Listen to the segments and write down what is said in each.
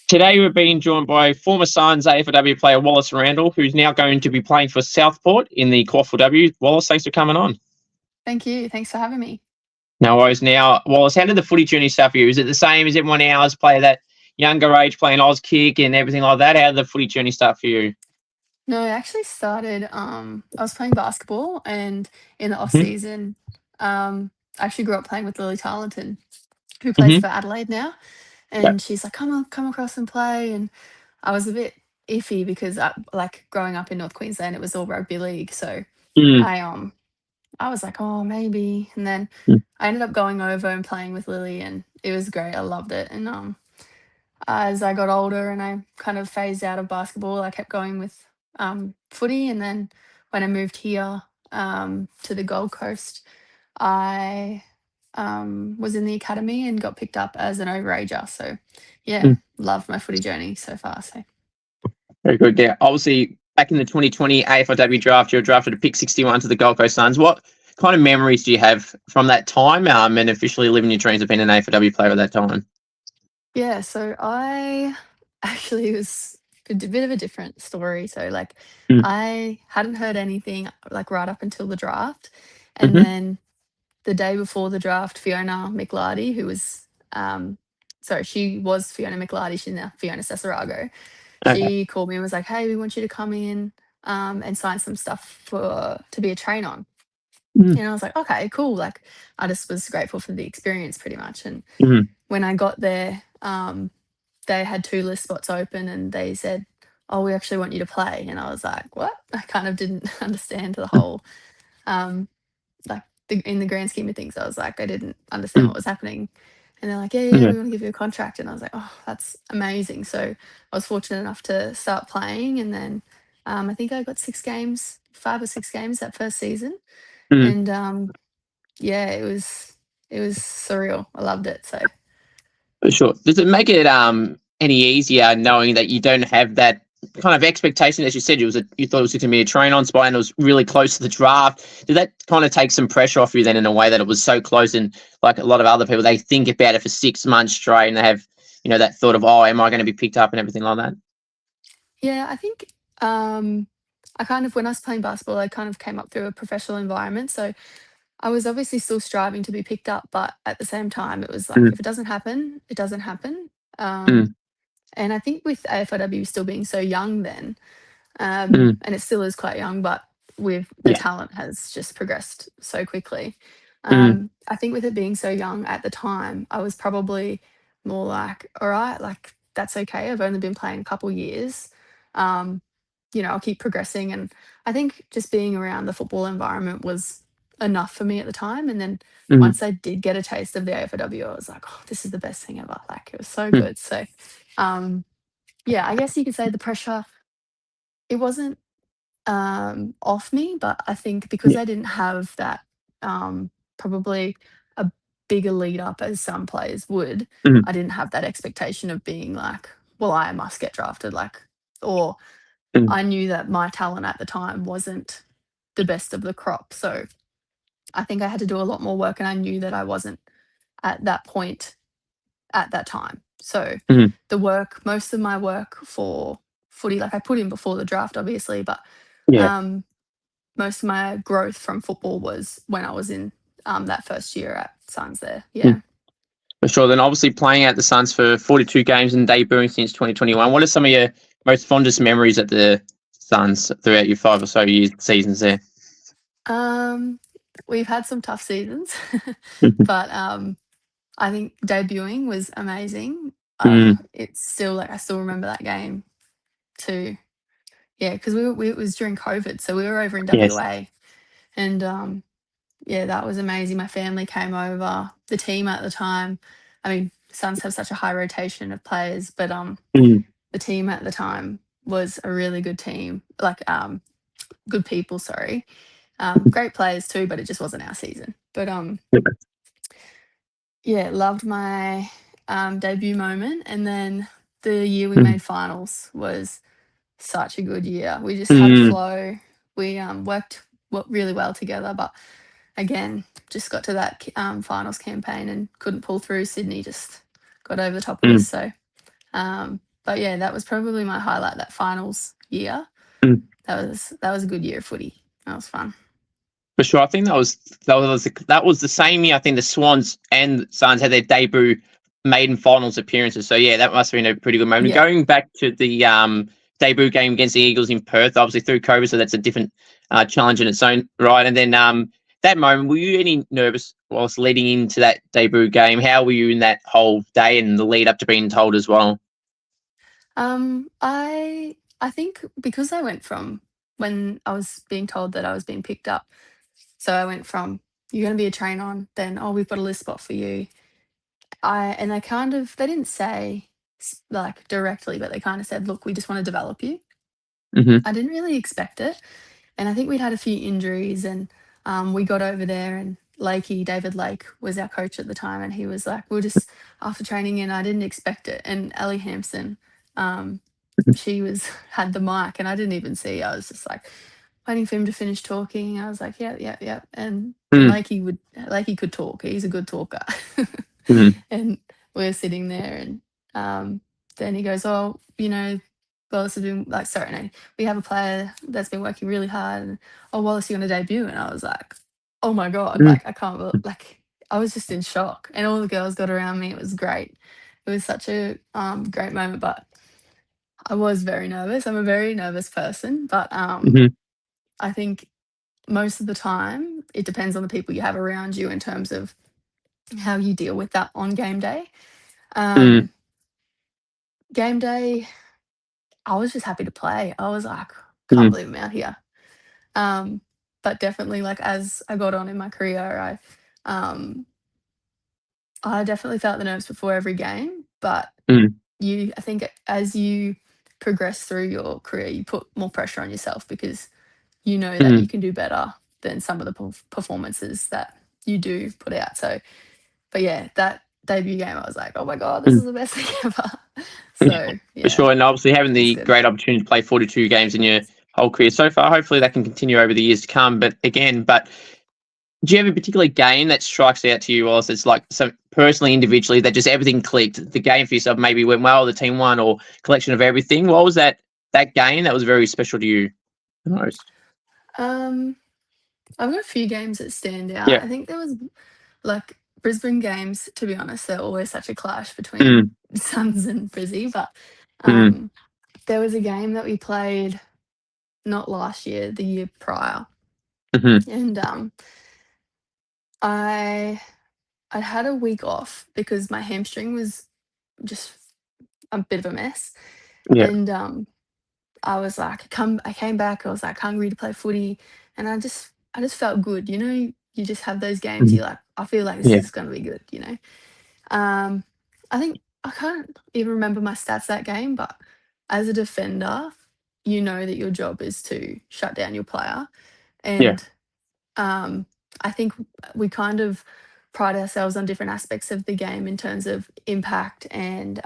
Today we're being joined by former Suns AFLW player Wallis Randell, who's now going to be playing for Southport in the QAFLW. Wallis, thanks for coming on. Thank you. Thanks for having me. No worries. Now, Wallis, how did the footy journey start for you? Is it the same as everyone else, play that younger age, playing Oz kick and everything like that? How did the footy journey start for you? No, I actually started, I was playing basketball, and in the off Hmm. season, I actually grew up playing with Lily Tarleton, who plays Hmm. for Adelaide now. Yeah. And she's like, come across and play. And I was a bit iffy because like growing up in North Queensland, it was all rugby league. So Mm. I was like, oh, maybe. And then Mm. I ended up going over and playing with Lily, and it was great. I loved it. And as I got older and I kind of phased out of basketball, I kept going with footy. And then when I moved here to the Gold Coast, I was in the academy and got picked up as an overager. So, yeah, Mm. loved my footy journey so far. So, Very good. Yeah. Obviously, back in the 2020 AFLW draft, you were drafted to pick 61 to the Gold Coast Suns. What kind of memories do you have from that time and officially living your dreams of being an AFLW player at that time? yeah, so I actually was a bit of a different story. So, like, Mm. I hadn't heard anything like right up until the draft. And Hmm. then the day before the draft, Fiona McLarty, who was, sorry, she was Fiona McLarty, she's now Fiona Cesarago. Okay. She called me and was like, hey, we want you to come in and sign some stuff to be a train on. Mm. And I was like, okay, cool. Like, I just was grateful for the experience pretty much. And Mm. when I got there, they had two list spots open and they said, oh, we actually want you to play. And I was like, what? I kind of didn't understand the whole, um, like in the grand scheme of things, I was like, I didn't understand Mm. what was happening. And they're like, yeah, yeah, Yeah. we want to give you a contract. And I was like, oh, that's amazing. So I was fortunate enough to start playing. And then I think I got 6 games, 5 or 6 games that first season. Mm. And yeah, it was surreal. I loved it. So For sure. Does it make it any easier knowing that you don't have that kind of expectation? As you said, you thought it was going to be a train on spot and it was really close to the draft. Did that kind of take some pressure off you then in a way that it was so close, and like a lot of other people, they think about it for 6 months straight and they have, that thought of, oh, am I going to be picked up and everything like that? yeah, I think I kind of, when I was playing basketball, I kind of came up through a professional environment. So I was obviously still striving to be picked up, but at the same time, it was like, Mm. if it doesn't happen, it doesn't happen. Um, Mm. and I think with AFLW still being so young then, Mm. and it still is quite young, but with the Yeah. talent has just progressed so quickly. Mm. I think with it being so young at the time, I was probably more like, all right, like that's okay. I've only been playing a couple years. Um, I'll keep progressing. And I think just being around the football environment was enough for me at the time. And then Mm. once I did get a taste of the AFLW, I was like, oh, this is the best thing ever. Like it was so Mm. good. So um, yeah, I guess you could say the pressure, it wasn't off me, but I think because Yeah. I didn't have that probably a bigger lead up as some players would, Mm. I didn't have that expectation of being like, well, I must get drafted, like, or Mm. I knew that my talent at the time wasn't the best of the crop. So I think I had to do a lot more work, and I knew that I wasn't at that point at that time. So Mm. most of my work for footy, like I put in before the draft, obviously, but Yeah. um, most of my growth from football was when I was in that first year at Suns there. Mm. Yeah. For sure. Then obviously playing at the Suns for 42 games and debuting since 2021. What are some of your most fondest memories at the Suns throughout your 5 or so seasons there? Um, we've had some tough seasons, but I think debuting was amazing. Mm. It's still like I still remember that game too. Yeah, because it was during COVID, so we were over in Yes. WA, and yeah, that was amazing. My family came over. The team at the time, I mean, Suns have such a high rotation of players, but Mm. the team at the time was a really good team, like good people. Sorry, great players too, but it just wasn't our season. But yeah, loved my debut moment, and then the year we Mm. made finals was such a good year. We just had Mm. flow. We worked really well together, but again, just got to that finals campaign and couldn't pull through. Sydney just got over the top of us. Mm. So, um, but yeah, that was probably my highlight, that finals year. Mm. That was a good year of footy. That was fun. For sure. I think that was the same year. I think the Swans and Suns had their debut maiden finals appearances. So yeah, that must have been a pretty good moment. Yeah. Going back to the debut game against the Eagles in Perth, obviously through COVID, so that's a different challenge in its own right. And then that moment, were you any nervous whilst leading into that debut game? How were you in that whole day and the lead up to being told as well? I think because I went from when I was being told that I was being picked up, so I went from you're going to be a train on, then oh we've got a list spot for you. They kind of they didn't say like directly, but they kind of said, look, we just want to develop you. Mm-hmm. I didn't really expect it. And I think we'd had a few injuries and we got over there and David Lake was our coach at the time and he was like, we're just after training and I didn't expect it. And Ellie Hampson, um, she was had the mic and I didn't even see. I was just like waiting for him to finish talking. I was like, yeah, yeah, yeah. And Lakey could talk. He's a good talker. Mm-hmm. And we're sitting there and then he goes, oh, you know, Wallace has been like, sorry, no, we have a player that's been working really hard. And, oh, Wallace, you're going to debut. And I was like, oh my God, like, I can't believe, like, I was just in shock. And all the girls got around me. It was great. It was such a great moment, but I was very nervous. I'm a very nervous person, but Mm-hmm. I think most of the time it depends on the people you have around you in terms of how you deal with that on game day. Mm-hmm. Um, Game day, I was just happy to play. I was like, can't Mm-hmm. believe I'm out here. Um, but definitely, like as I got on in my career, um, I definitely felt the nerves before every game. But I think, as you progress through your career, you put more pressure on yourself because you know that Mm-hmm. you can do better than some of the performances that you do put out. So, but yeah, that debut game, I was like, oh my God, this is the best thing ever. Yeah, So for yeah, sure. And obviously having it was the good. great opportunity to play 42 games in your whole career so far, hopefully that can continue over the years to come. But do you have a particular game that strikes out to you, or it's like some personally, individually, that just everything clicked? The game for yourself maybe went well, the team won, or collection of everything. What was that game that was very special to you the most? Um, I've got a few games that stand out. Yeah. I think there was like Brisbane games, to be honest, they're always such a clash between Mm, Suns and Brizzy. But mm, there was a game that we played not last year, the year prior. mm-hmm. And I I'd had a week off because my hamstring was just a bit of a mess. Yeah. And I came back, I was like hungry to play footy and I just felt good, you know, you just have those games, Mm, you're like, I feel like this yeah. is gonna be good, you know. Um, I think I can't even remember my stats that game, but as a defender, you know that your job is to shut down your player. Yeah. And um, I think we kind of pride ourselves on different aspects of the game in terms of impact and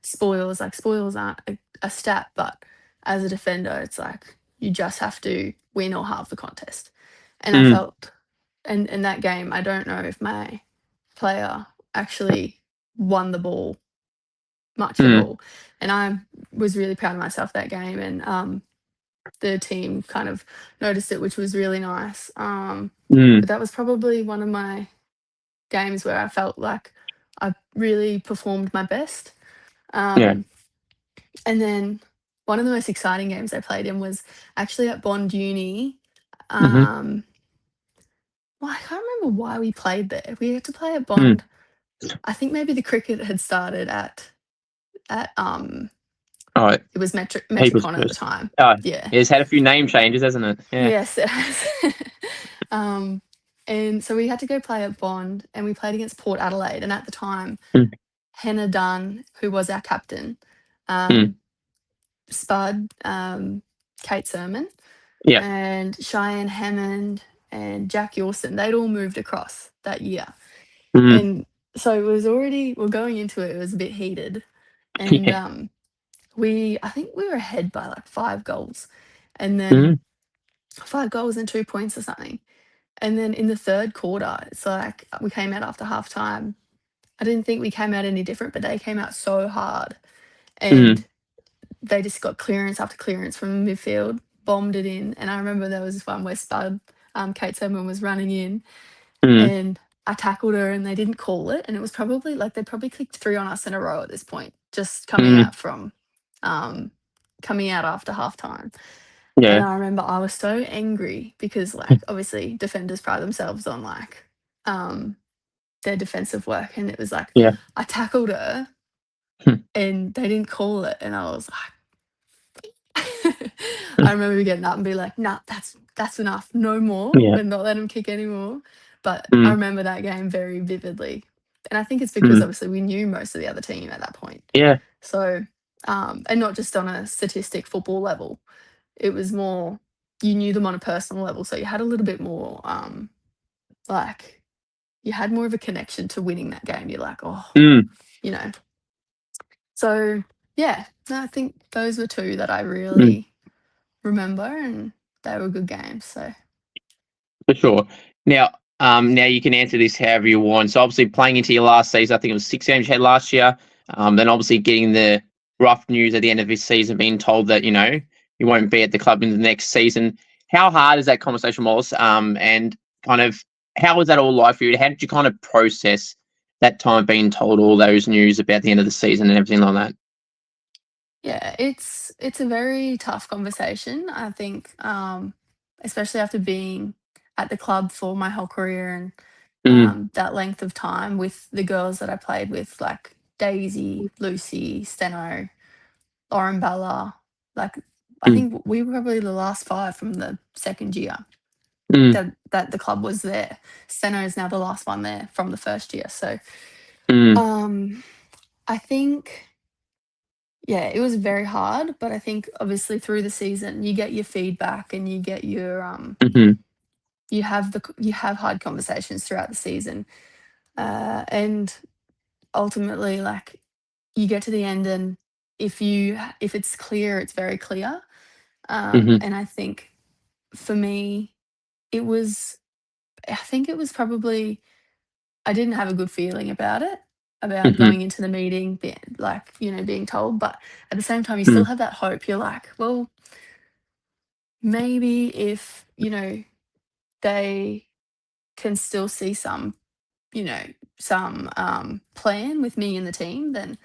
spoils. Like spoils aren't a stat, but as a defender, it's like you just have to win or halve the contest. And I Mm, felt, and in that game, I don't know if my player actually won the ball much at mm, all. And I was really proud of myself that game. And the team kind of noticed it, which was really nice. But mm, that was probably one of my games where I felt like I really performed my best. yeah. Um, and then one of the most exciting games I played in was actually at Bond Uni. Mm-hmm. Um, well, I can't remember why we played there. We had to play at Mm. Bond. I think maybe the cricket had started at All right. it was People's Metricon at the first. time. Oh, Yeah. it's had a few name changes, hasn't it? Yeah. Yes, it has. um, and so we had to go play at Bond, and we played against Port Adelaide. And at the time, Mm, Hannah Dunn, who was our captain, mm, um, Spud, Kate Sermon, yeah. and Cheyenne Hammond, and Jack Yawson, they'd all moved across that year. Mm, And so it was already, well, going into it, it was a bit heated. And yeah. I think we were ahead by like 5 goals. And then Mm, 5 goals and 2 points or something. And then in the third quarter, it's like we came out after half time. I didn't think we came out any different, but they came out so hard. Mm. and they just got clearance after clearance from midfield, bombed it in. And I remember there was this one where Spud, Kate Sedman, was running in, Mm. and I tackled her and they didn't call it. And it was probably like they probably clicked 3 on us in a row at this point, just Mm. coming out after halftime. And Yeah. I remember I was so angry because, like, obviously defenders pride themselves on like their defensive work, and it was like Yeah. I tackled her and they didn't call it, and I was like, I remember getting up and be like, "Nah, that's enough, no more. Yeah. We're not letting him kick anymore." But I Mm. remember that game very vividly, and I think it's because Mm. obviously we knew most of the other team at that point. Yeah. So, and not just on a statistic football level, it was more you knew them on a personal level, so you had a little bit more, like you had more of a connection to winning that game. You're like, "Oh," Mm. you know? So, yeah, no, I think those were 2 that I Mm. really remember, and they were good games, so For sure. Now you can answer this however you want. So obviously playing into your last season, I think it was 6 games you had last year. Then obviously getting the rough news at the end of this season, being told that you won't be at the club in the next season. How hard is that conversation, Wallace? And kind of how was that all like for you? How did you kind of process that time of being told all those news about the end of the season and everything like that? yeah, it's a very tough conversation, I think, especially after being at the club for my whole career and, Mm. that length of time with the girls that I played with, like Daisy, Lucy, Steno, Lauren Bella. Like, I Mm. think we were probably the last 5 from the second year Mm. that the club was there. Steno is now the last one there from the first year. So, Mm. um, I think, yeah, it was very hard, but I think obviously through the season you get your feedback and you get your Mm. you have hard conversations throughout the season, and ultimately, like, you get to the end, and if it's clear, it's very clear. Mm. And I think for me, it was I think it was probably I didn't have a good feeling about it, about Mm. going into the meeting, like, being told. But at the same time, you still Mm. have that hope. You're like, well, maybe if, they can still see you know, some plan with me in the team, then,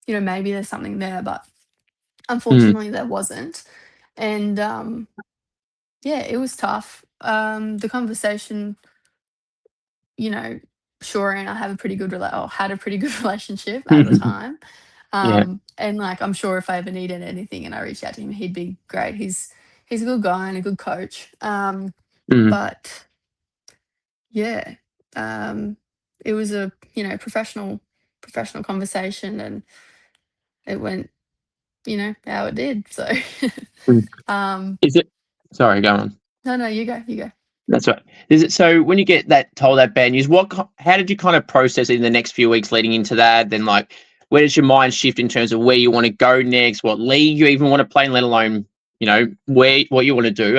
maybe there's something there. But Mm. unfortunately, there wasn't. And yeah, it was tough. The conversation, you know, sure, and I have a pretty good had a pretty good relationship at the Mm. time. Yeah. And like I'm sure if I ever needed anything and I reached out to him, he'd be great. He's a good guy and a good coach. Mm. But yeah, it was a professional conversation, and it went how it did. So Mm. um, Is it? Sorry, go on. no, you go. That's right. Is it so when you get that told that bad news, how did you kind of process it in the next few weeks leading into that? Then like, where does your mind shift in terms of where you want to go next, what league you even want to play, and let alone where what you want to do?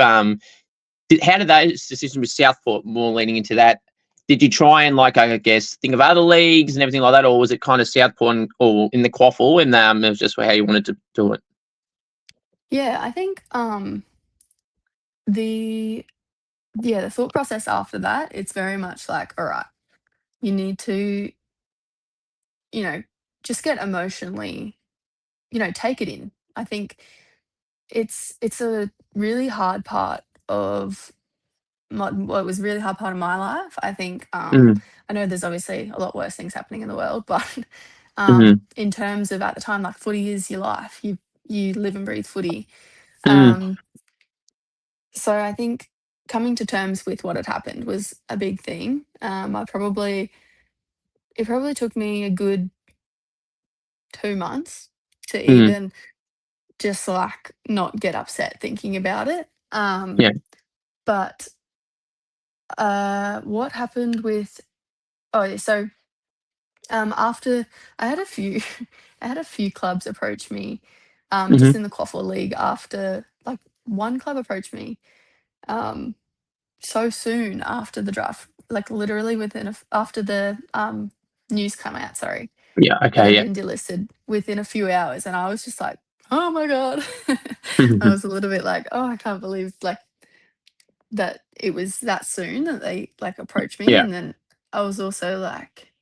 How did those decisions with Southport more leaning into that? Did you try and like I guess think of other leagues and everything like that, or was it kind of Southport or in the QAFL and it was just how you wanted to do it? Yeah, I think the the thought process after that, it's very much like, all right, you need to, you know, just get emotionally, take it in. I think it's a really hard part of well, it was a really hard part of my life. I think Mm. I know there's obviously a lot worse things happening in the world, but Mm. in terms of at the time, like footy is your life. You live and breathe footy. Mm. Um, so I think coming to terms with what had happened was a big thing. It probably took me a good 2 months to Mm. even just like not get upset thinking about it. Yeah. But what happened with oh yeah, so after I had a few I had a few clubs approach me just Mm-hmm. in the Quaffle League after like one club approached me um so soon after the draft, like literally within after the news came out, sorry. Yeah. that Okay. had Yeah. been delisted within a few hours, and I was just like, "Oh my god!" I Mhm. was a little bit like, "Oh, I can't believe like that it was that soon that they like approached me." Yeah. And then I was also like,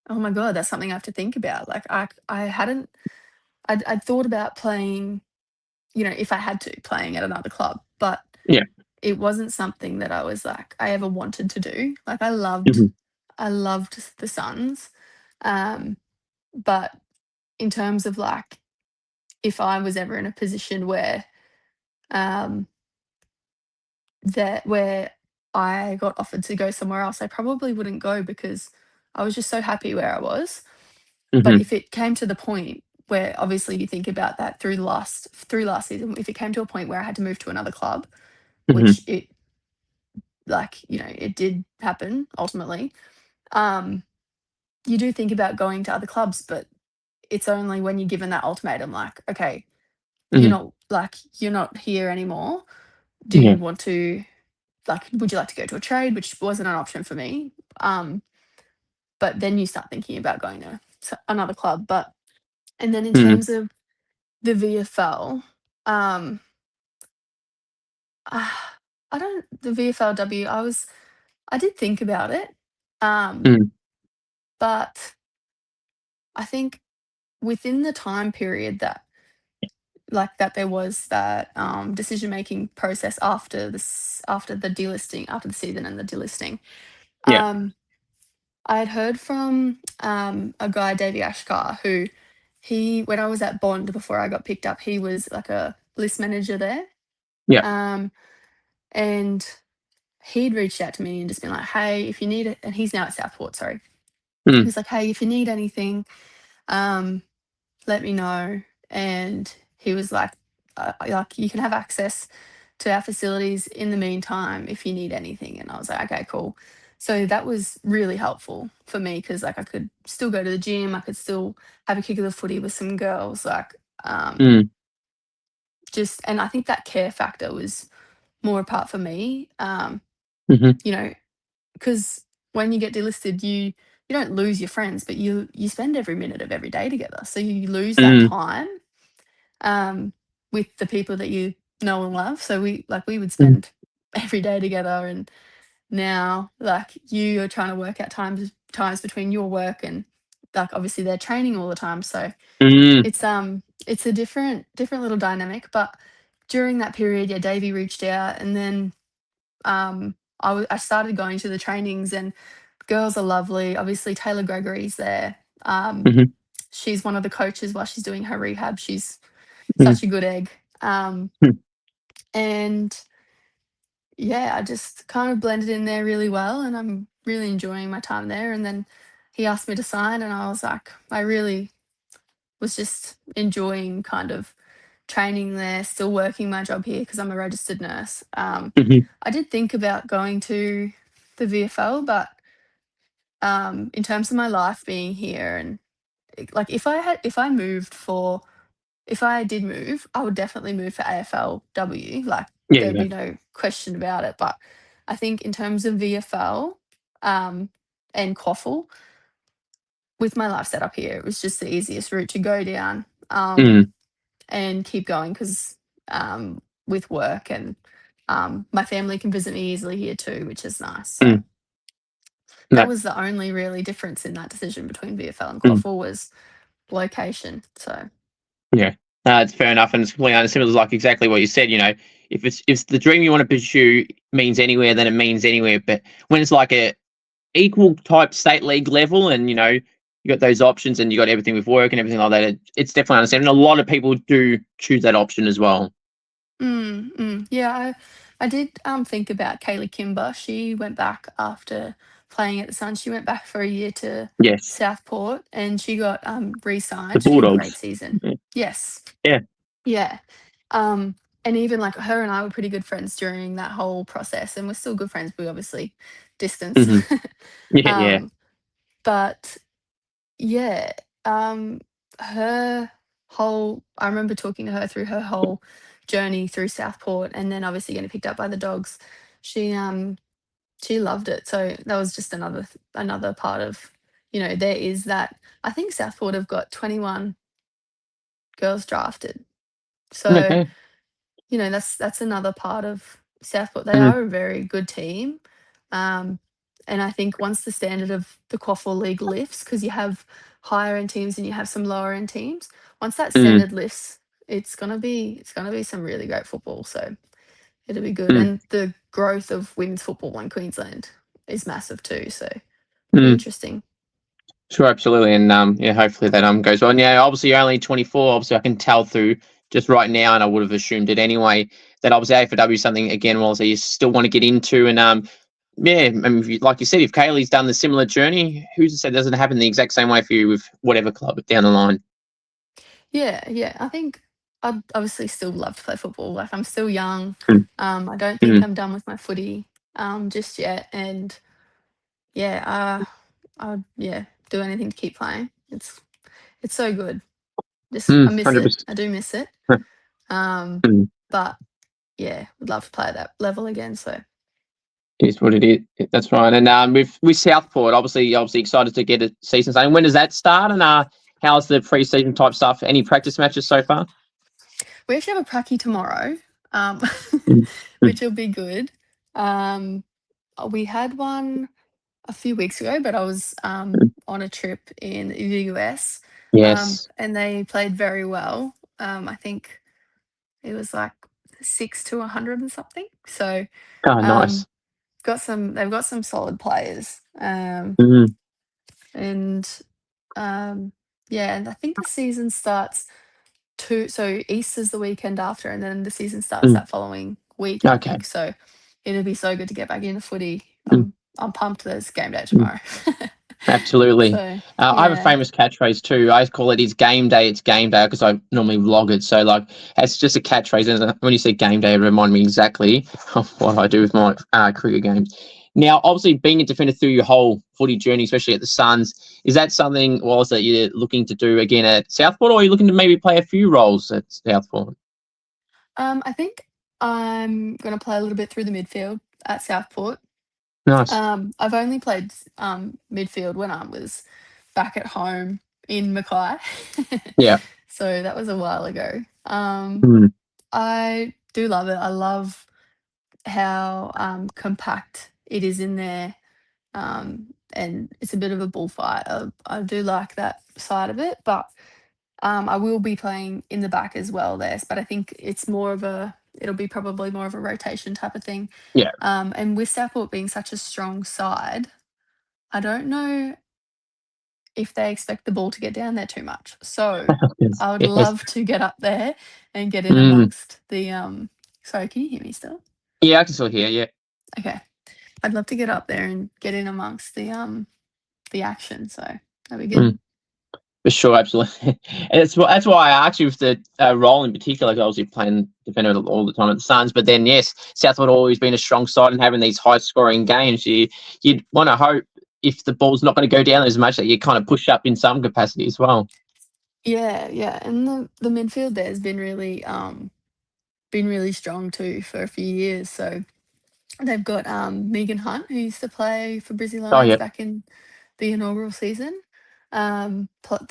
"Oh my god, that's something I have to think about." Like I hadn't I'd thought about playing, if I had to, playing at another club, but Yeah. it wasn't something that I was like I ever wanted to do. Like Mhm. I loved the Suns, um, but in terms of like if I was ever in a position um, where I got offered to go somewhere else, I probably wouldn't go because I was just so happy where I was. But Mhm. if it came to the point where obviously you think about that through last season, if it came to a point where I had to move to another club, Mhm. which it it did happen ultimately, um, you do think about going to other clubs, but it's only when you're given that ultimatum, like, okay, Mhm. you're not here anymore. Do Yeah. you want to would you like to go to a trade? Which wasn't an option for me. But then you start thinking about going to another club. But and then in Mhm. terms of the VFL, um, I don't the VFLW. I did think about it, um, Mhm. but I think within the time period that there was that decision making process after the delisting, after the season and the delisting. Yeah. Um, I had heard from a guy, Davey Ashkar, who when I was at Bond before I got picked up, he was like a list manager there. Yeah. Um, and he'd reached out to me and just been like, hey, if you need it, and he's now at Southport, sorry. He Mhm. was like, hey, if you need anything, um, let me know. And he was like, you can have access to our facilities in the meantime if you need anything. And I was like, okay, cool. So that was really helpful for me because like I could still go to the gym, I could still have a kick of the footy with some girls, um, Mhm. just and I think that care factor was more a part for me. Mhm. You know, because when you get delisted, you don't lose your friends, but you spend every minute of every day together. So you lose that Mhm. time um, with the people that you know and love. So we would Mhm. spend every day together, and now like you are trying to work out times between your work and like obviously they're training all the time. So Mhm. it's a different little dynamic. But during that period, yeah, Davey reached out, and then I started going to the trainings, and girls are lovely. Obviously, Taylor Gregory's there. Um, Mhm. she's one of the coaches while she's doing her rehab. She's Mhm. such a good egg. Mhm. And yeah, I just kind of blended in there really well, and I'm really enjoying my time there. And then he asked me to sign, and I was like, I really was just enjoying kind of training there, still working my job here because I'm a registered nurse. Mhm. I did think about going to the VFL, but in terms of my life being here and like if I did move, I would definitely move for AFLW. Like Yeah. there'd Yeah. be no question about it. But I think in terms of VFL um, and QAFL, with my life set up here, it was just the easiest route to go down Mhm. and keep going because with work and my family can visit me easily here too, which is nice. So Mhm. that No. was the only really difference in that decision between VFL and Mhm. QAFL was location. So Yeah. It's fair enough, and it's completely understandable. It's like exactly what you said. If the dream you want to pursue means anywhere, then it means anywhere. But when it's like a equal type state league level, and you got those options, and you got everything with work and everything like that, it's definitely understandable. And a lot of people do choose that option as well. Yeah, I did think about Kaylee Kimber. She went back after playing at the Suns. She went back for a year to Yes, Southport and she got the re-signed. She had a great Bulldogs. season. Yeah. Yes. Yeah. Yeah. Um, and even like her and I were pretty good friends during that whole process, and we're still good friends, but we obviously distance. Hmm. Yeah. Yeah. um, but yeah, um, her I remember talking to her through her whole journey through Southport and then obviously getting picked up by the Dogs. She loved it. So that was just another part of, there is that. I think Southport have got 21 girls drafted. So, Okay. that's another part of Southport. They Mm, are a very good team. Um, and I think once the standard of the QAFL League lifts, because you have higher end teams and you have some lower end teams, once that mm, standard lifts, it's gonna be some really great football. So it'll be good. mm, And the growth of women's football in Queensland is massive too. So be mm. interesting. Sure, absolutely, and yeah, hopefully that goes well. And yeah, obviously you're only 24. Obviously, I can tell through just right now, and I would have assumed it anyway. That obviously AFLW is something again, well, so you still want to get into, and yeah, I mean, like you said, if Kaylee's done the similar journey, who's to say it doesn't happen the exact same way for you with whatever club down the line? Yeah, yeah. I think I'd obviously still love to play football. Like I'm still young. Mm, I don't think mm, I'm done with my footy just yet. And yeah, I would do anything to keep playing. It's so good. Just I miss it. 100%. I do miss it. Um, but yeah, would love to play at that level again. So Is what it is. That's right. And with Southport, obviously excited to get a season starting. When does that start? And how's the pre-season type stuff? Any practice matches so far? we actually have a pracky tomorrow, um, Mm, mm, which will be good. Um, we had one a few weeks ago, but I was mm. on a trip in the US, Yes. and they played very well. I think it was like 6 to 100 and something. So Oh, um, nice. they've got some solid players, Mm, and yeah, and I think the season starts so Easter's the weekend after, and then the season starts mm. that following week. I Okay. think so. It'll be so good to get back into footy. Mm, I'm pumped. There's game day mm. tomorrow. Absolutely. So I have a yeah, famous catchphrase too. I call it "It's game day." It's game day because I normally vlog it. So like, it's just a catchphrase. And when you say game day, it reminds me exactly of what I do with my cricket games. Now, obviously, being a defender through your whole footy journey, especially at the Suns, is that something, Wallace, that you're looking to do again at Southport, or are you looking to maybe play a few roles at Southport? I think I'm gonna play a little bit through the midfield at Southport. Nice. I've only played midfield when I was back at home in Mackay, Yeah. so that was a while ago. Mm, I do love it. I love how compact it is in there, and it's a bit of a bullfight. I do like that side of it, but I will be playing in the back as well there. But I think it'll be probably more of a rotation type of thing. yeah. And with Southport being such a strong side, I don't know if they expect the ball to get down there too much. So Yes. I would Yes. love to get up there and get in Mm. amongst the sorry, can you hear me still? Yeah, I can still hear. Yeah. Okay. I'd love to get up there and get in amongst the action. So that'd be good. Mm. For sure, absolutely. And that's why I asked you with the role in particular, because obviously playing defender all the time at the Suns. But then, yes, Southwood always been a strong side and having these high scoring games. You'd want to hope if the ball's not going to go down as much that you kind of push up in some capacity as well. Yeah, yeah. And the midfield there has been really strong too for a few years. So they've got Megan Hunt, who used to play for Brizzy Oh, Lions yeah. back in the inaugural season.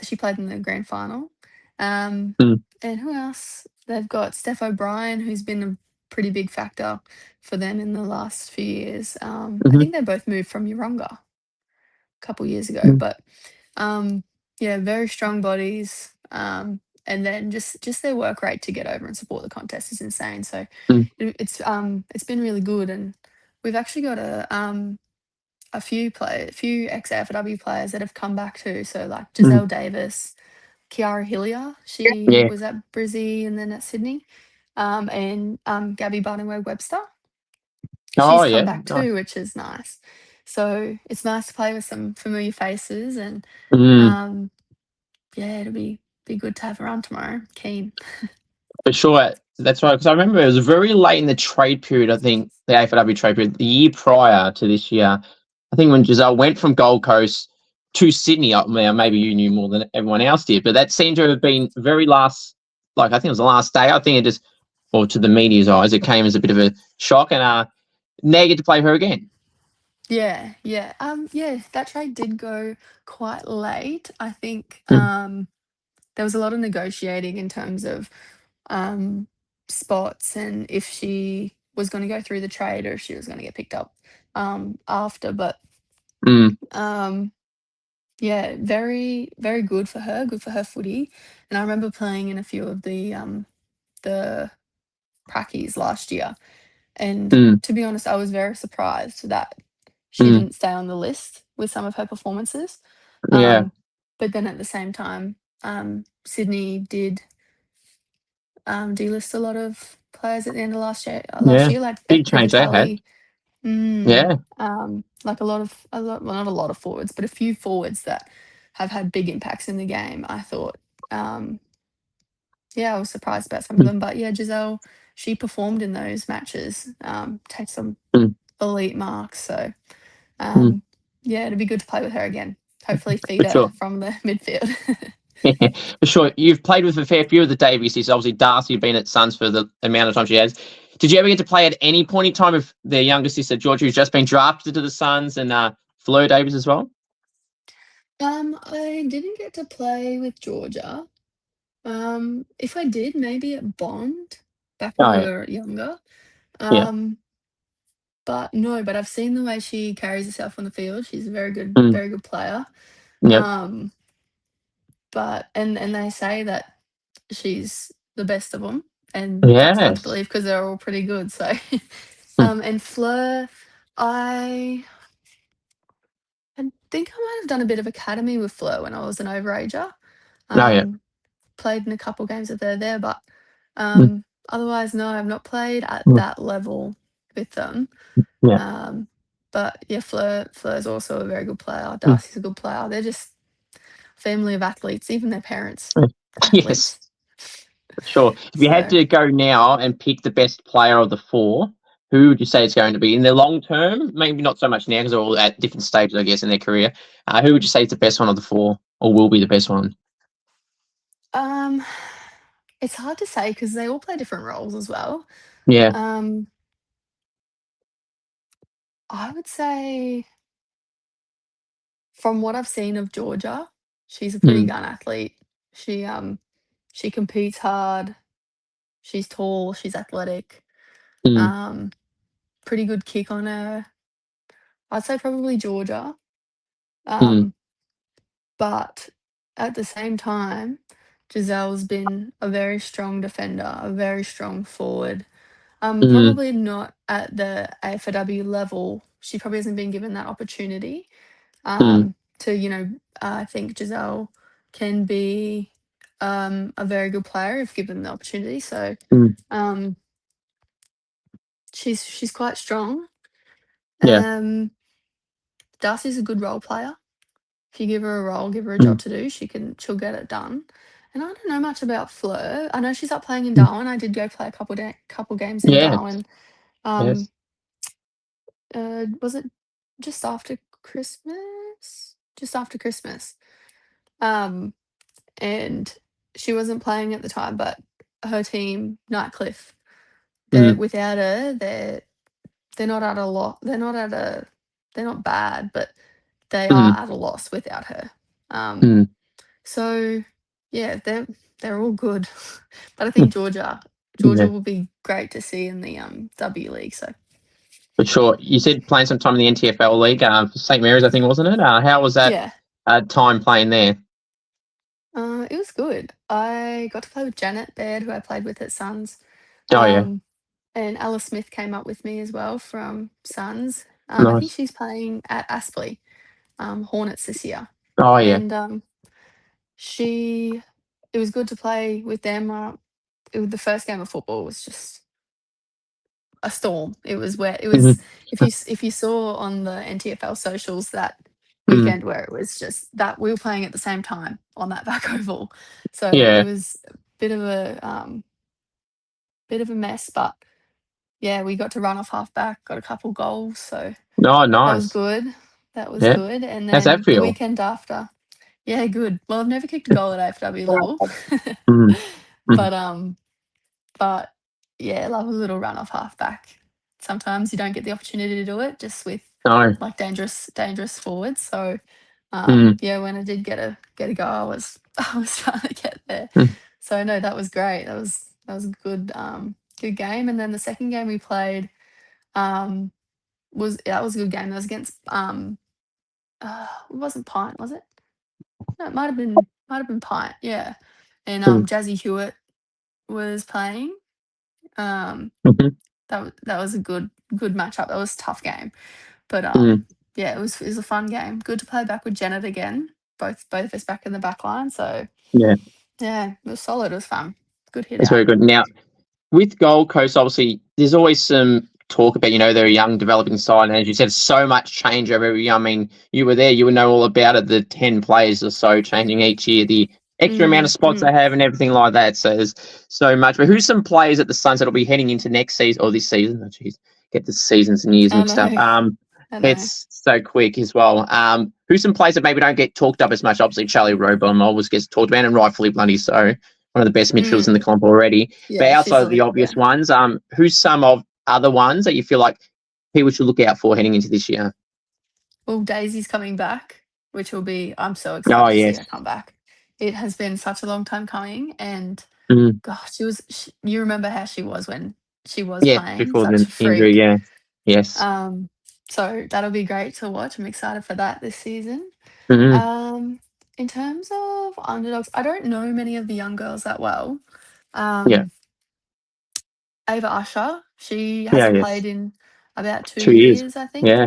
She played in the grand final. Um, Mm. and who else? They've got Steph O'Brien, who's been a pretty big factor for them in the last few years. I Hmm. think they both moved from Yeronga a couple years ago, Mm. but yeah, very strong bodies. And then just their work rate to get over and support the contest is insane. So Mm. it's been really good, and we've actually got a few ex AFLW players that have come back too. So like Mm. Giselle Davis, Kiara Hillier, she Yeah. was at Brizzy and then at Sydney, and Gabby Barningway Webster, Oh, she's come yeah. back Nice. too, which is nice. So it's nice to play with some familiar faces, and Mm. um, yeah, it'll be good to have her on tomorrow. Keen. For sure. That's right. Because I remember it was very late in the trade period, I think, the AFLW trade period, the year prior to this year. I think when Giselle went from Gold Coast to Sydney, maybe you knew more than everyone else did, but that seemed to have been very last, like I think it was the last day. I think it just, or to the media's eyes, it came as a bit of a shock. And now you get to play her again. Yeah, yeah. Yeah, that trade did go quite late. I think Mm, there was a lot of negotiating in terms of um spots and if she was going to go through the trade or if she was going to get picked up after. But mm, um yeah, very, very good for her footy. And I remember playing in a few of the prackies last year. And mm, to be honest, I was very surprised that she mm. didn't stay on the list with some of her performances. Yeah, Um, but then at the same time, Sydney did delist a lot of players at the end of last yeah. year, like Big change they had. Evitali, Yeah. like well, not a lot of forwards, but a few forwards that have had big impacts in the game. I thought, um, yeah, I was surprised about some of Mm, them, but yeah, Giselle, she performed in those matches, takes some mm, elite marks. So, mm. um, yeah, it'd be good to play with her again. Hopefully, feed For her sure. from the midfield. For sure. You've played with a fair few of the Davies. Obviously, Darcy been at Suns for the amount of time she has. Did you ever get to play at any point in time with their younger sister, Georgia, who's just been drafted to the Suns, and Fleur Davies as well? I didn't get to play with Georgia. If I did, maybe at Bond back when Oh, we yeah. were younger. Yeah. Um, but no, but I've seen the way she carries herself on the field. She's a Mm, very good player. yep. Um, but and they say that she's the best of them, and that's hard to Yes. believe because they're all pretty good. So, Mm. and Fleur, I I think I might have done a bit of academy with Fleur when I was an overager. Oh, yeah. Um, Played in a couple games with her there, but Mm, otherwise, no, I've not played at mm, that level with them. yeah. Um, but yeah, Fleur's also a very good player. Mm, Darcy's a good player. They're just family of athletes, even their parents, mm. Yes. athletes. Sure. If you had So to go now and pick the best player of the four, who would you say it's going to be in the long term? Maybe not so much now because they're all at different stages, I guess, in their career. Who would you say is the best one of the four, or will be the best one? um, it's hard to say because they all play different roles as well. Yeah. Um, I would say from what I've seen of Georgia, she's a pretty Mm, gun athlete. She she competes hard. She's tall. She's athletic. mm, Um, Pretty good kick on her. I'd say probably Georgia. mm, Um, but at the same time, Giselle's been a very strong defender, a very strong forward. mm, Probably not at the AFLW level. She probably hasn't been given that opportunity. mm, To I think Giselle can be a very good player if given the opportunity. So mm. um, she's quite strong. Yeah. Um, Darcy's a good role player. If you give her a role, give her a job Mm, to do, she'll get it done. And I don't know much about Fleur. I know she's up playing in mm. Darwin. I did go play a couple games in Yes. Darwin. Um, Yes. was it just after Christmas? Just after Christmas. Um, and she wasn't playing at the time, but her team, Nightcliff, they're Mm, without her, they're not at a lot. They're not bad, but they are mm, at a loss without her. Um, mm. so yeah, they're all good. But I think Georgia Yeah. will be great to see in the W League. So For sure. You said playing some time in the NTFL League for St Mary's, I think, wasn't it? How was that yeah, time playing there? it was good. I got to play with Janet Baird, who I played with at Suns. Oh, yeah. Um, and Alice Smith came up with me as well from Suns. I think Nice. she's playing at Aspley Hornets this year, Oh, yeah. and she. It was good to play with them. The first game of football was just a storm. It was where it was. Mhm. If you saw on the NTFL socials that Mm, weekend where it was just that we were playing at the same time on that back oval, so it yeah. was a bit of a mess, but yeah, we got to run off half back, got a couple goals, so Oh, that was nice. good. That was Yeah. good. And How's that then the feel? weekend after, yeah, good. Well, I've never kicked a goal at AFW level, Mm, mm. but but yeah, love a little run off half back. Sometimes you don't get the opportunity to do it just with No. like dangerous forwards. So Mm, yeah, when I did get a go, I was I was trying to get there. mm, So no, that was great. That was a good game. And then the second game we played um was a good game. That was against it wasn't Pint, was it? No, it might have been Pint, yeah. And mm, Jazzy Hewitt was playing. Um mhm, that was a good matchup. That was a tough game. But mm. yeah, it was a fun game. Good to play back with Janet again. Both of us back in the back line. So Yeah, yeah, it was solid. It was fun. Good hit that's out. very good. Now, with Gold Coast, obviously, there's always some talk about, they're a young developing side. And as you said, so much change over every year. I mean, you were there, you would know all about it, the 10 players or so changing each year, the extra amount of Mm, spots mm. they have and everything like that. So there's so much. But who's some players at the Suns that'll be heading into next season or this season? Oh, geez, get the seasons and years I mixed up. know. I know. It's so quick as well. Who's some players that maybe don't get talked up as much? Obviously, Charlie Robom always gets talked about, and rightfully bloody so. One of the best midfielders in Mm. the comp already. But Yeah, she's outside of the elite. Yeah. obvious ones, who's some of other ones that you feel like people should look out for heading into this year? Well, Daisy's coming back, which will be. I'm so Oh, excited to see yes. her come back. It has been such a long time coming, and Mm. gosh, you remember how she was when she was Yeah, playing? before Such the a injury, freak. yeah. Yes. Um, so that'll be great to watch. I'm excited for that this season. Mm-hmm. Um, in terms of underdogs, I don't know many of the young girls that well. Yeah. Um, Ava Usher, she Yeah, hasn't yes. played in about two 2 years. years, I think, Yeah.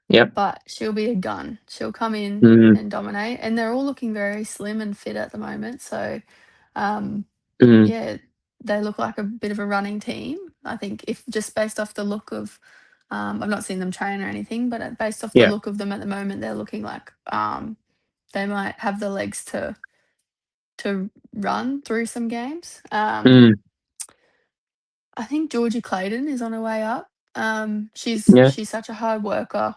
Yep. but she'll be a gun. She'll come in Mm. and dominate, and they're all looking very slim and fit at the moment. So, um, Mm. yeah, they look like a bit of a running team. I think if just based off the look of, I've not seen them train or anything, but based off the Yeah. look of them at the moment, they're looking like they might have the legs to run through some games. Mm. I think Georgia Clayton is on her way up. She's Yeah. she's such a hard worker.